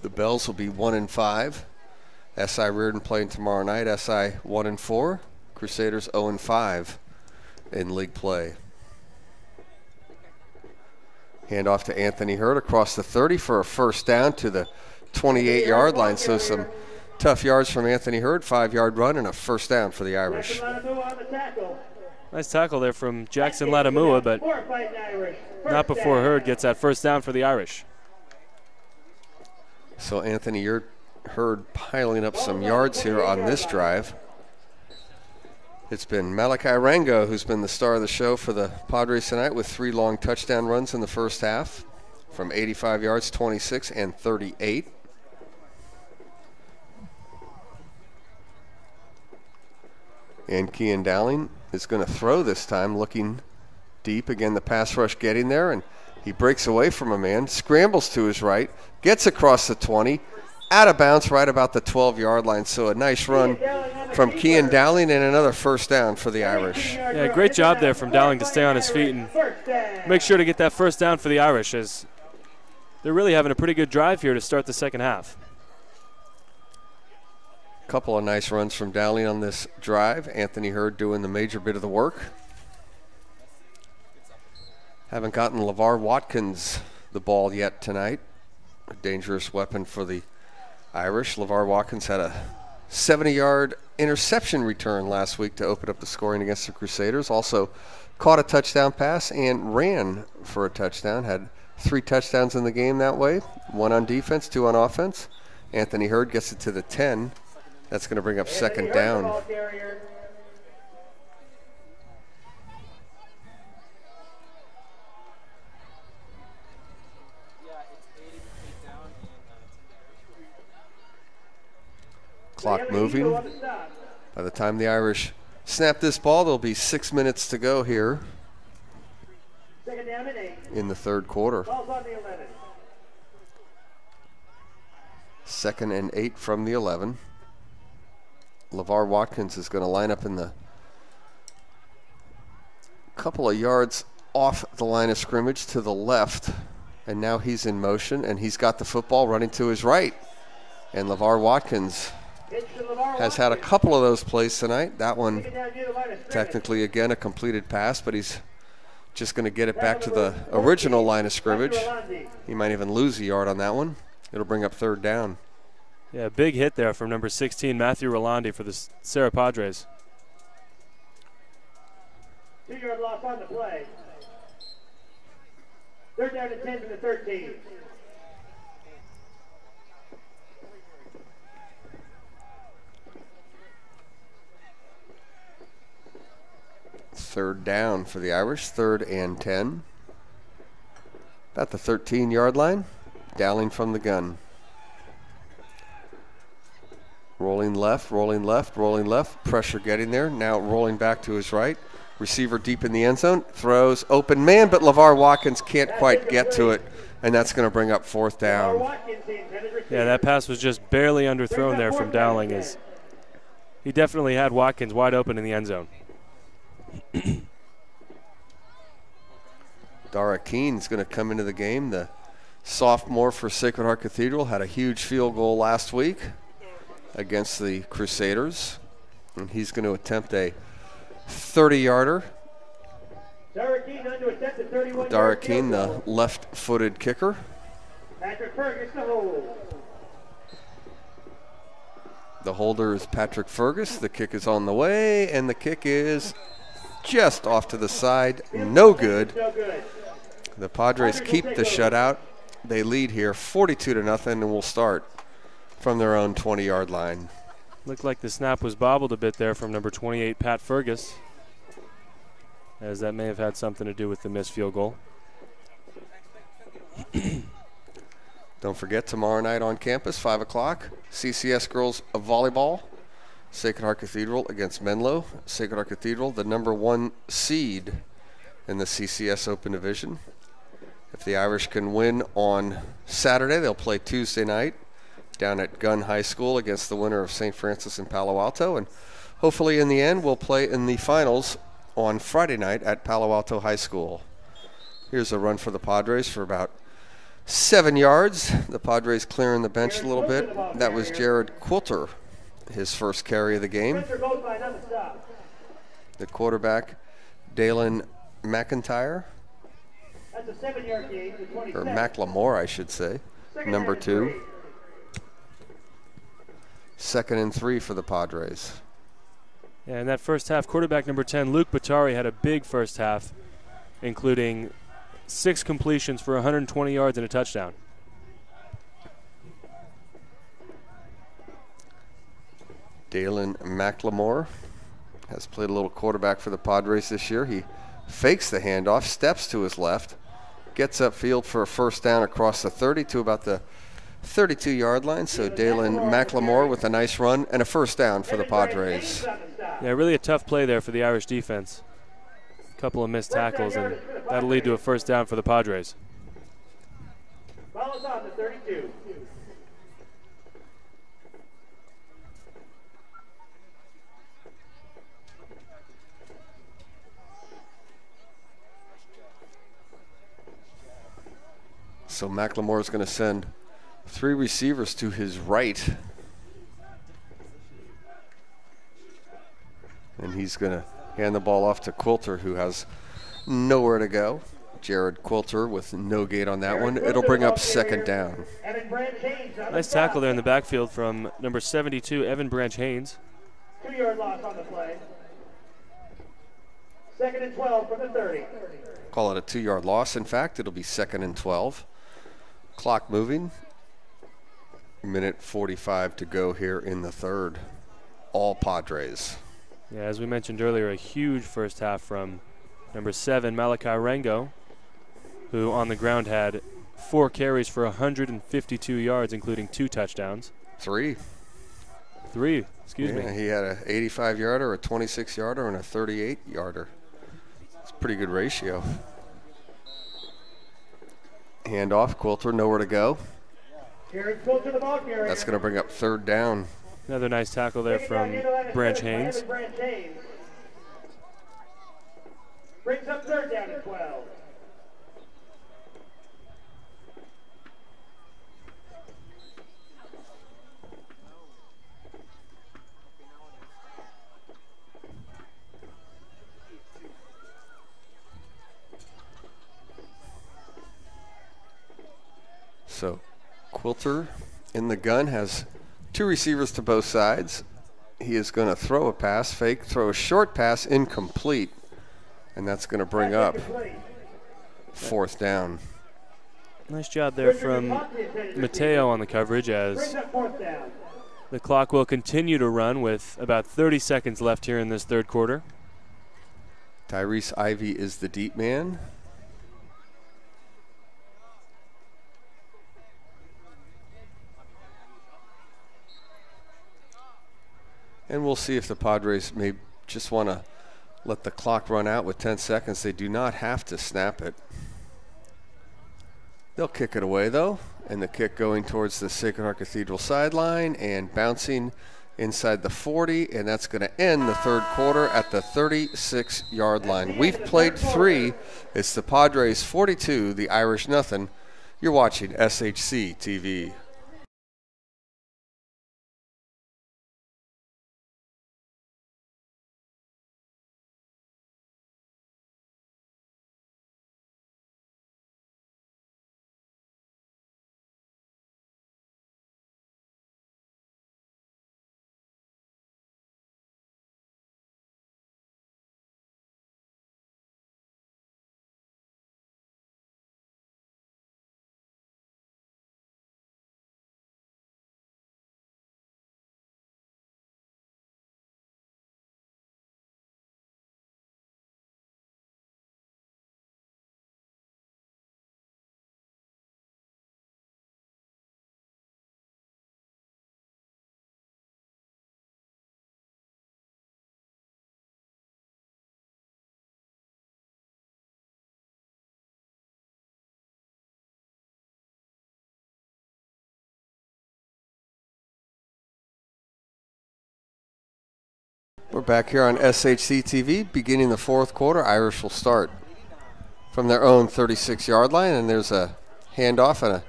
The Bells will be 1-5. SI Reardon playing tomorrow night. SI 1-4. Crusaders 0-5 in league play. Hand off to Anthony Hurd across the 30 for a first down to the 28-yard line. So some tough yards from Anthony Hurd, 5-yard run and a first down for the Irish. Nice tackle there from Jackson Latamua, but not before Hurd gets that first down for the Irish. So Anthony Hurd piling up some yards here on this drive. It's been Malachi Rango who's been the star of the show for the Padres tonight with 3 long touchdown runs in the first half from 85 yards, 26, and 38. And Kean Dowling is going to throw this time, looking deep. Again, the pass rush getting there, and he breaks away from a man, scrambles to his right, gets across the 20, out of bounds right about the 12-yard line. So a nice run from Kean Dowling and another first down for the Irish. Yeah, great job there from Dowling to stay on his feet and make sure to get that first down for the Irish, as they're really having a pretty good drive here to start the second half. Couple of nice runs from Dowling on this drive. Anthony Hurd doing the major bit of the work. Haven't gotten LeVar Watkins the ball yet tonight. A dangerous weapon for the Irish. LeVar Watkins had a 70-yard interception return last week to open up the scoring against the Crusaders. Also caught a touchdown pass and ran for a touchdown. Had 3 touchdowns in the game that way. 1 on defense, 2 on offense. Anthony Hurd gets it to the 10. That's going to bring up second down. Clock moving. By the time the Irish snap this ball, there'll be 6 minutes to go here in the third quarter. 2nd and 8 from the 11. LeVar Watkins is going to line up in the couple of yards off the line of scrimmage to the left, and now he's in motion, and he's got the football running to his right. And LeVar Watkins has had a couple of those plays tonight. That one technically, again, a completed pass, but he's just going to get it back to the original line of scrimmage. He might even lose a yard on that one. It'll bring up third down. Yeah, big hit there from number 16, Matthew Rolandi, for the Serra Padres. 2-yard loss on the play. Third down and 10 to the 13. Third down for the Irish, 3rd and 10. About the 13-yard line. Dowling from the gun. Rolling left, rolling left, rolling left. Pressure getting there. Now rolling back to his right. Receiver deep in the end zone. Throws open man, but LeVar Watkins can't quite get to it, and that's going to bring up 4th down. Yeah, that pass was just barely underthrown there from Dowling, as he definitely had Watkins wide open in the end zone. Dara Keen's going to come into the game. The sophomore for Sacred Heart Cathedral had a huge field goal last week against the Crusaders, and he's going to attempt a 30-yarder. Dara Keen, the left-footed kicker. Patrick Fergus to hold. The holder is Patrick Fergus. The kick is on the way, and the kick is just off to the side. No good. The Padres keep the shutout. They lead here 42-0, and will start from their own 20-yard line. Looked like the snap was bobbled a bit there from number 28, Pat Fergus, as that may have had something to do with the missed field goal. Don't forget, tomorrow night on campus, 5 o'clock, CCS girls volleyball. Sacred Heart Cathedral against Menlo. Sacred Heart Cathedral, the #1 seed in the CCS Open Division. If the Irish can win on Saturday, they'll play Tuesday night down at Gunn High School against the winner of St. Francis and Palo Alto. And hopefully in the end, we'll play in the finals on Friday night at Palo Alto High School. Here's a run for the Padres for about 7 yards. The Padres clearing the bench a little bit. That was Jared Quilter, his first carry of the game. The quarterback, Dalen McIntyre. That's a 7-yard gain to 27. Or Macklemore, I should say. Number 2. 2nd and 3 for the Padres. Yeah, in that first half, quarterback number 10, Luke Batari, had a big first half, including 6 completions for 120 yards and a touchdown. Dalen Macklemore has played a little quarterback for the Padres this year. He fakes the handoff, steps to his left, gets upfield for a first down across the 30 to about the 32-yard line. So Dalen Macklemore with a nice run and a first down for the Padres. Yeah, really a tough play there for the Irish defense. A couple of missed tackles, and that'll lead to a first down for the Padres. Ball is on the 32. So Macklemore is going to send 3 receivers to his right. And he's going to hand the ball off to Quilter, who has nowhere to go. Jared Quilter with no gate on that one. It'll bring up 2nd down. Nice tackle there in the backfield from number 72, Evan Branch Haynes. 2-yard loss on the play. 2nd and 12 from the 30. Call it a 2-yard loss. In fact, it'll be 2nd and 12. Clock moving. 1:45 to go here in the 3rd. All Padres. Yeah, as we mentioned earlier, a huge first half from number 7, Malachi Rango, who on the ground had 4 carries for 152 yards, including 2 touchdowns. 3, excuse me. He had a 85-yarder, a 26-yarder, and a 38-yarder. It's a pretty good ratio. Handoff, Quilter, nowhere to go. That's going to bring up 3rd down. Another nice tackle there from Branch Haynes. Brings up 3rd down and 12. So Quilter in the gun has 2 receivers to both sides. He is going to throw a pass, fake, throw a short pass, incomplete. And that's going to bring up 4th down. Nice job there from Mateo on the coverage, as the clock will continue to run with about 30 seconds left here in this 3rd quarter. Tyrese Ivey is the deep man. And we'll see if the Padres may just want to let the clock run out with 10 seconds. They do not have to snap it. They'll kick it away, though, and the kick going towards the Sacred Heart Cathedral sideline and bouncing inside the 40, and that's going to end the 3rd quarter at the 36-yard line. We've played 3. It's the Padres 42, the Irish nothing. You're watching SHC TV. We're back here on SHC TV, beginning the 4th quarter. Irish will start from their own 36-yard line, and there's a handoff and a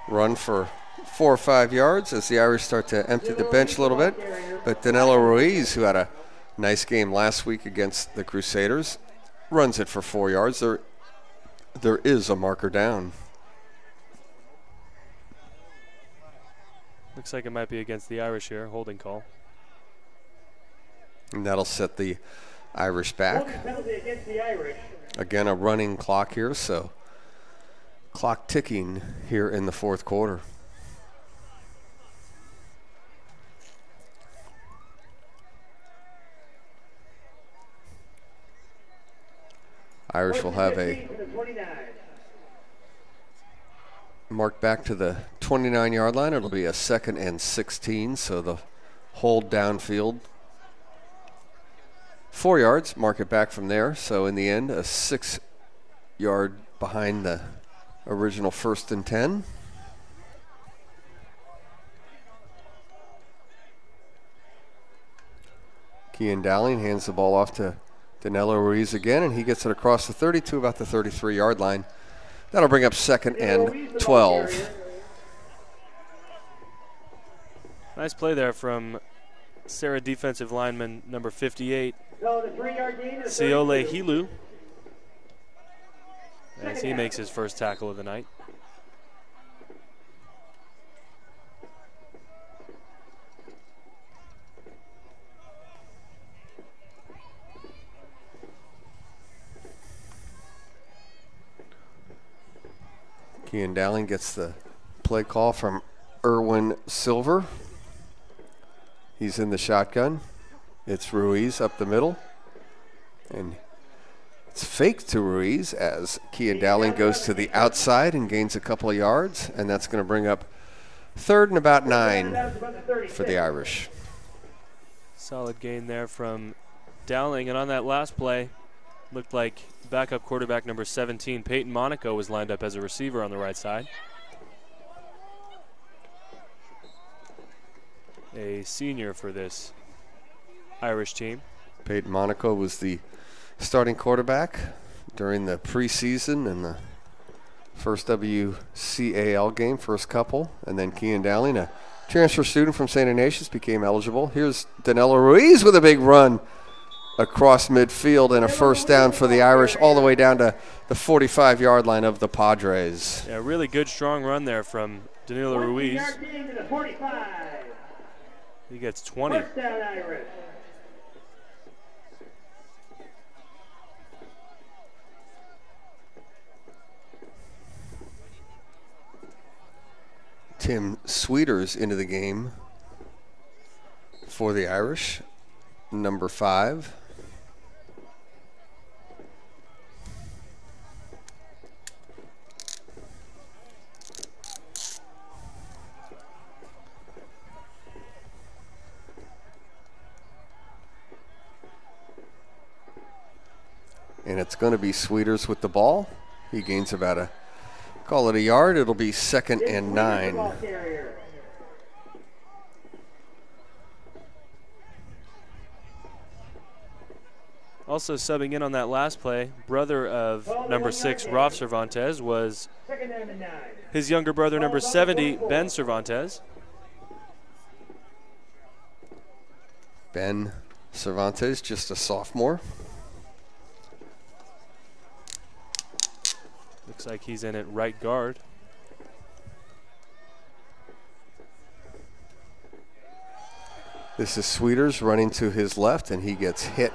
run for 4 or 5 yards as the Irish start to empty the bench a little bit. But Danilo Ruiz, who had a nice game last week against the Crusaders, runs it for 4 yards. there is a marker down. Looks like it might be against the Irish here, holding call. And that'll set the Irish back. Penalty against the Irish. Again, a running clock here, so clock ticking here in the fourth quarter. Irish will have a mark back to the 29-yard line. It'll be a 2nd and 16, so the hold downfield. 4 yards, mark it back from there. So in the end, a 6-yard behind the original 1st and 10. Kean Dowling hands the ball off to Danilo Ruiz again, and he gets it across the 32, about the 33-yard line. That'll bring up 2nd and 12. Nice play there from Serra defensive lineman number 58, Siole Hilu, as he makes his first tackle of the night. Kean Dowling gets the play call from Erwin Silver. He's in the shotgun. It's Ruiz up the middle. And it's faked to Ruiz as Kean Dowling goes to the outside and gains a couple of yards. And that's going to bring up 3rd and about 9 for the Irish. Solid gain there from Dowling. And on that last play, looked like backup quarterback number 17, Peyton Monaco, was lined up as a receiver on the right side. A senior for this Irish team. Peyton Monaco was the starting quarterback during the preseason and the first WCAL game, first couple. And then Kean Dowling, a transfer student from St. Ignatius, became eligible. Here's Danilo Ruiz with a big run across midfield and a first down for the Irish all the way down to the 45-yard line of the Padres. Yeah, really good, strong run there from Danilo Ruiz. He gets 20. First down, Irish. Tim Sweeters into the game for the Irish, number 5. And it's going to be Sweeters with the ball. He gains about call it a yard. It'll be 2nd and 9. Also subbing in on that last play, brother of number 6, Rolf Cervantes, was his younger brother, number 70, Ben Cervantes. Ben Cervantes, just a sophomore. Looks like he's in at right guard. This is Sweeters running to his left, and he gets hit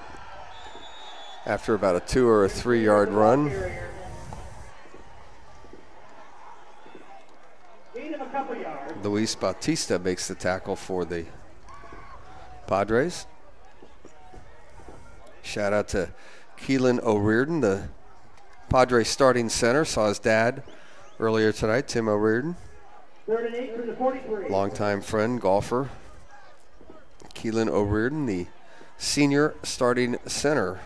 after about a 2 or 3 yard run. Luis Bautista makes the tackle for the Padres. Shout out to Keelan O'Riordan, the Padres starting center. Saw his dad earlier tonight, Tim O'Riordan. 3rd and 8 from the 43. Longtime friend, golfer. Keelan O'Riordan, the senior starting center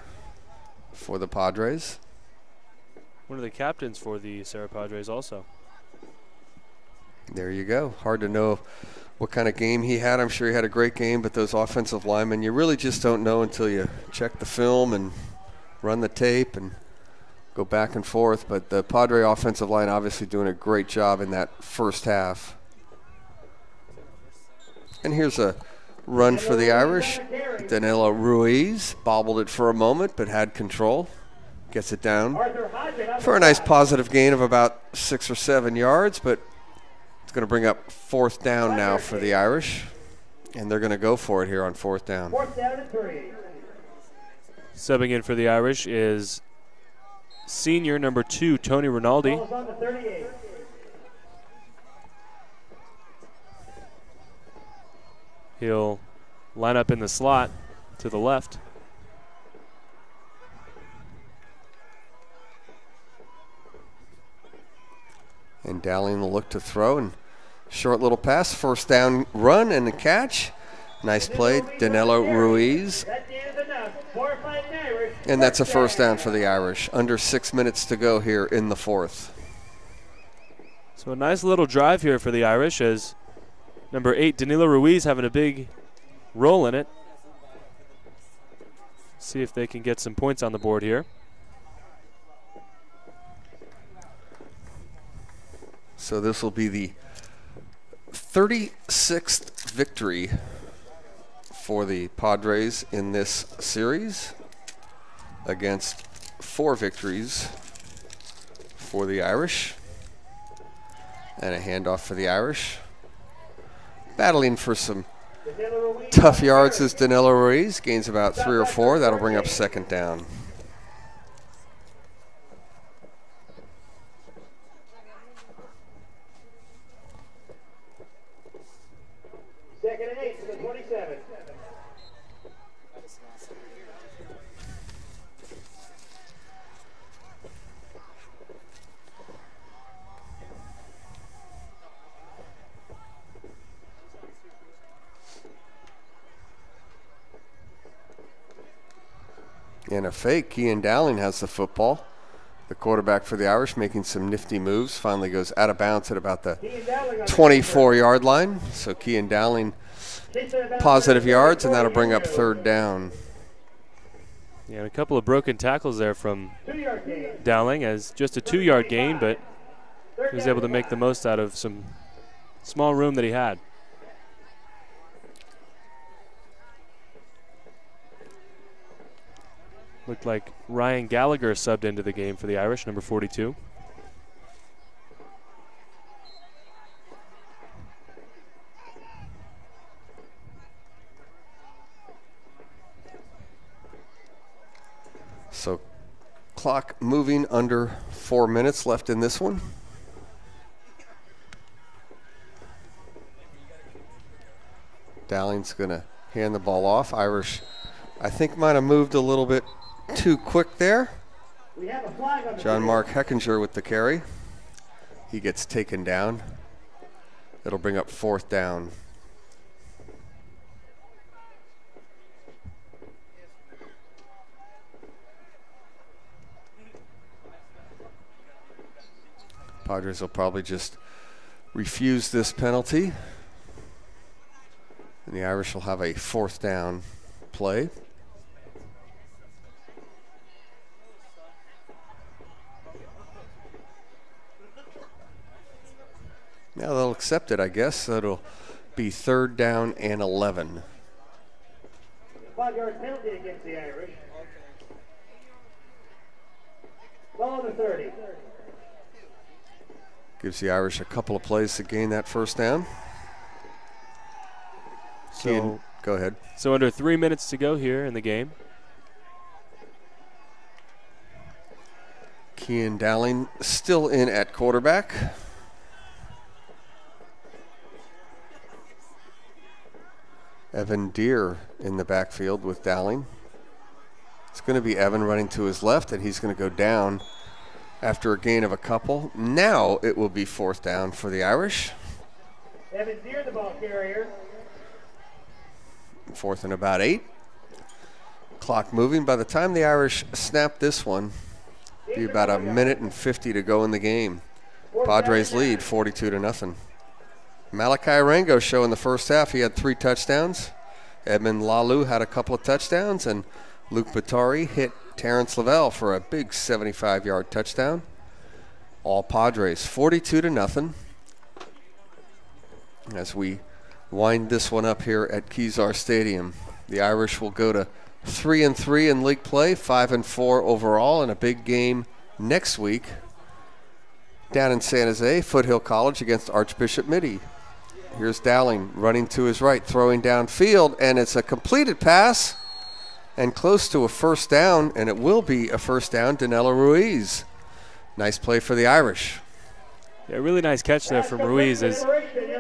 for the Padres. One of the captains for the Serra Padres also. There you go. Hard to know what kind of game he had. I'm sure he had a great game, but those offensive linemen, you really just don't know until you check the film and run the tape and go back and forth. But the Padre offensive line obviously doing a great job in that first half. And here's a run for the Irish. Danilo Ruiz bobbled it for a moment but had control. Gets it down for a nice positive gain of about 6 or 7 yards, but it's going to bring up 4th down now for the Irish, and they're going to go for it here on 4th down. 4th down and 3. Subbing in for the Irish is senior number 2, Tony Rinaldi. Ball's on the 38. He'll line up in the slot to the left. And Dowling will look to throw, and short little pass, 1st down run and a catch. Nice play, Danilo Ruiz. And that's a 1st down for the Irish. Under 6 minutes to go here in the 4th. So a nice little drive here for the Irish as number 8, Danilo Ruiz, having a big role in it. See if they can get some points on the board here. So this will be the 36th victory for the Padres in this series against 4 victories for the Irish. And a handoff for the Irish. Battling for some tough yards is Danilo Ruiz. Gains about 3 or 4. That'll bring up 2nd down. Second and 8 to the 27. And a fake. Kean Dowling has the football. The quarterback for the Irish making some nifty moves. Finally goes out of bounds at about the 24-yard line. So Kean Dowling positive yards, and that'll bring up 3rd down. Yeah, and a couple of broken tackles there from Dowling as just a 2-yard gain, but he was able to make the most out of some small room that he had. Looked like Ryan Gallagher subbed into the game for the Irish, number 42. So clock moving, under 4 minutes left in this one. Dowling's going to hand the ball off. Irish, I think, might have moved a little bit too quick there. John Mark Heckinger with the carry. He gets taken down. It'll bring up 4th down. Padres will probably just refuse this penalty. And the Irish will have a 4th down play. Now they'll accept it, I guess. So it'll be 3rd down and 11. 5-yard penalty against the Irish. Ball on the 30. Gives the Irish a couple of plays to gain that 1st down. So go ahead. So under 3 minutes to go here in the game. Kean Dowling still in at quarterback. Evan Deere in the backfield with Dowling. It's going to be Evan running to his left, and he's going to go down after a gain of a couple. Now it will be 4th down for the Irish. Evan Deere, the ball carrier. 4th and about 8. Clock moving. By the time the Irish snap this one, be about 1:50 to go in the game. Padres lead 42-0. Malachi Rango show in the first half. He had 3 touchdowns. Edmund Lalu had a couple of touchdowns, and Luke Batari hit Terrence Lavelle for a big 75-yard touchdown. All Padres 42-0. As we wind this one up here at Kezar Stadium, the Irish will go to 3-3 in league play, 5-4 overall, and a big game next week down in San Jose, Foothill College against Archbishop Mitty. Here's Dowling running to his right, throwing downfield, and it's a completed pass and close to a first down, and it will be a first down, Danilo Ruiz. Nice play for the Irish. Yeah, really nice catch there from Ruiz as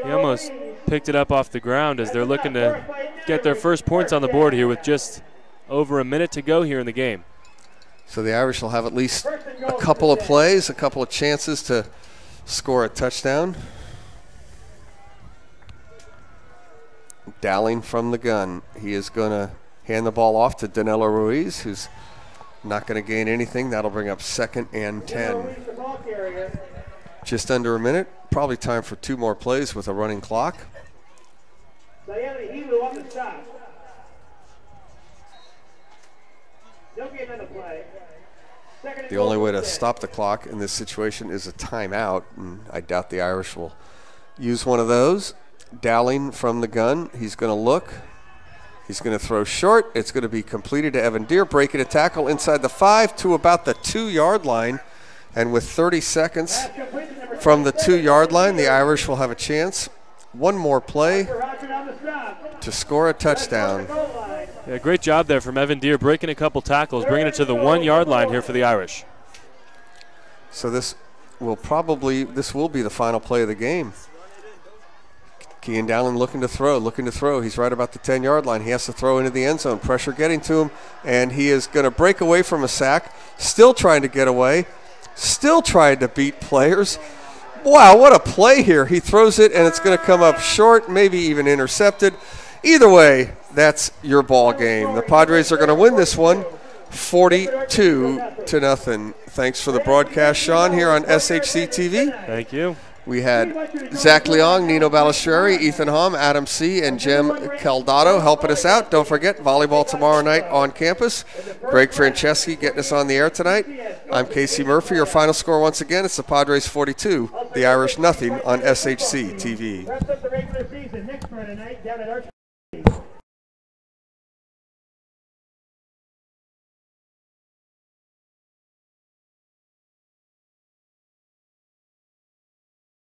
he almost picked it up off the ground as they're looking to get their first points on the board here with just over a minute to go here in the game. So the Irish will have at least a couple of plays, a couple of chances to score a touchdown. Dowling from the gun. He is going to hand the ball off to Danilo Ruiz, who's not going to gain anything. That'll bring up 2nd and 10. Just under a minute. Probably time for 2 more plays with a running clock. The only way to stop the clock in this situation is a timeout, and I doubt the Irish will use one of those. Dowling from the gun. He's going to look. He's going to throw short. It's going to be completed to Evan Deere, breaking a tackle inside the 5 to about the 2-yard line. And with 30 seconds from the 2-yard line, the Irish will have a chance. One more play to score a touchdown. Yeah, great job there from Evan Deere, breaking a couple tackles, bringing it to the 1-yard line here for the Irish. So this will be the final play of the game. Kean Dowling looking to throw. He's right about the 10-yard line. He has to throw into the end zone. Pressure getting to him, and he is going to break away from a sack. Still trying to get away. Still trying to beat players. Wow, what a play here. He throws it, and it's going to come up short, maybe even intercepted. Either way, that's your ball game. The Padres are going to win this one 42-0. Thanks for the broadcast, Sean, here on SHC TV. Thank you. We had Zach Leong, Nino Balistreri, Ethan Hom, Adam C., and Jem Caldado helping us out. Don't forget, volleyball tomorrow night on campus. Greg Franceschi getting us on the air tonight. I'm Casey Murphy. Your final score once again, it's the Padres 42, the Irish nothing on SHC TV.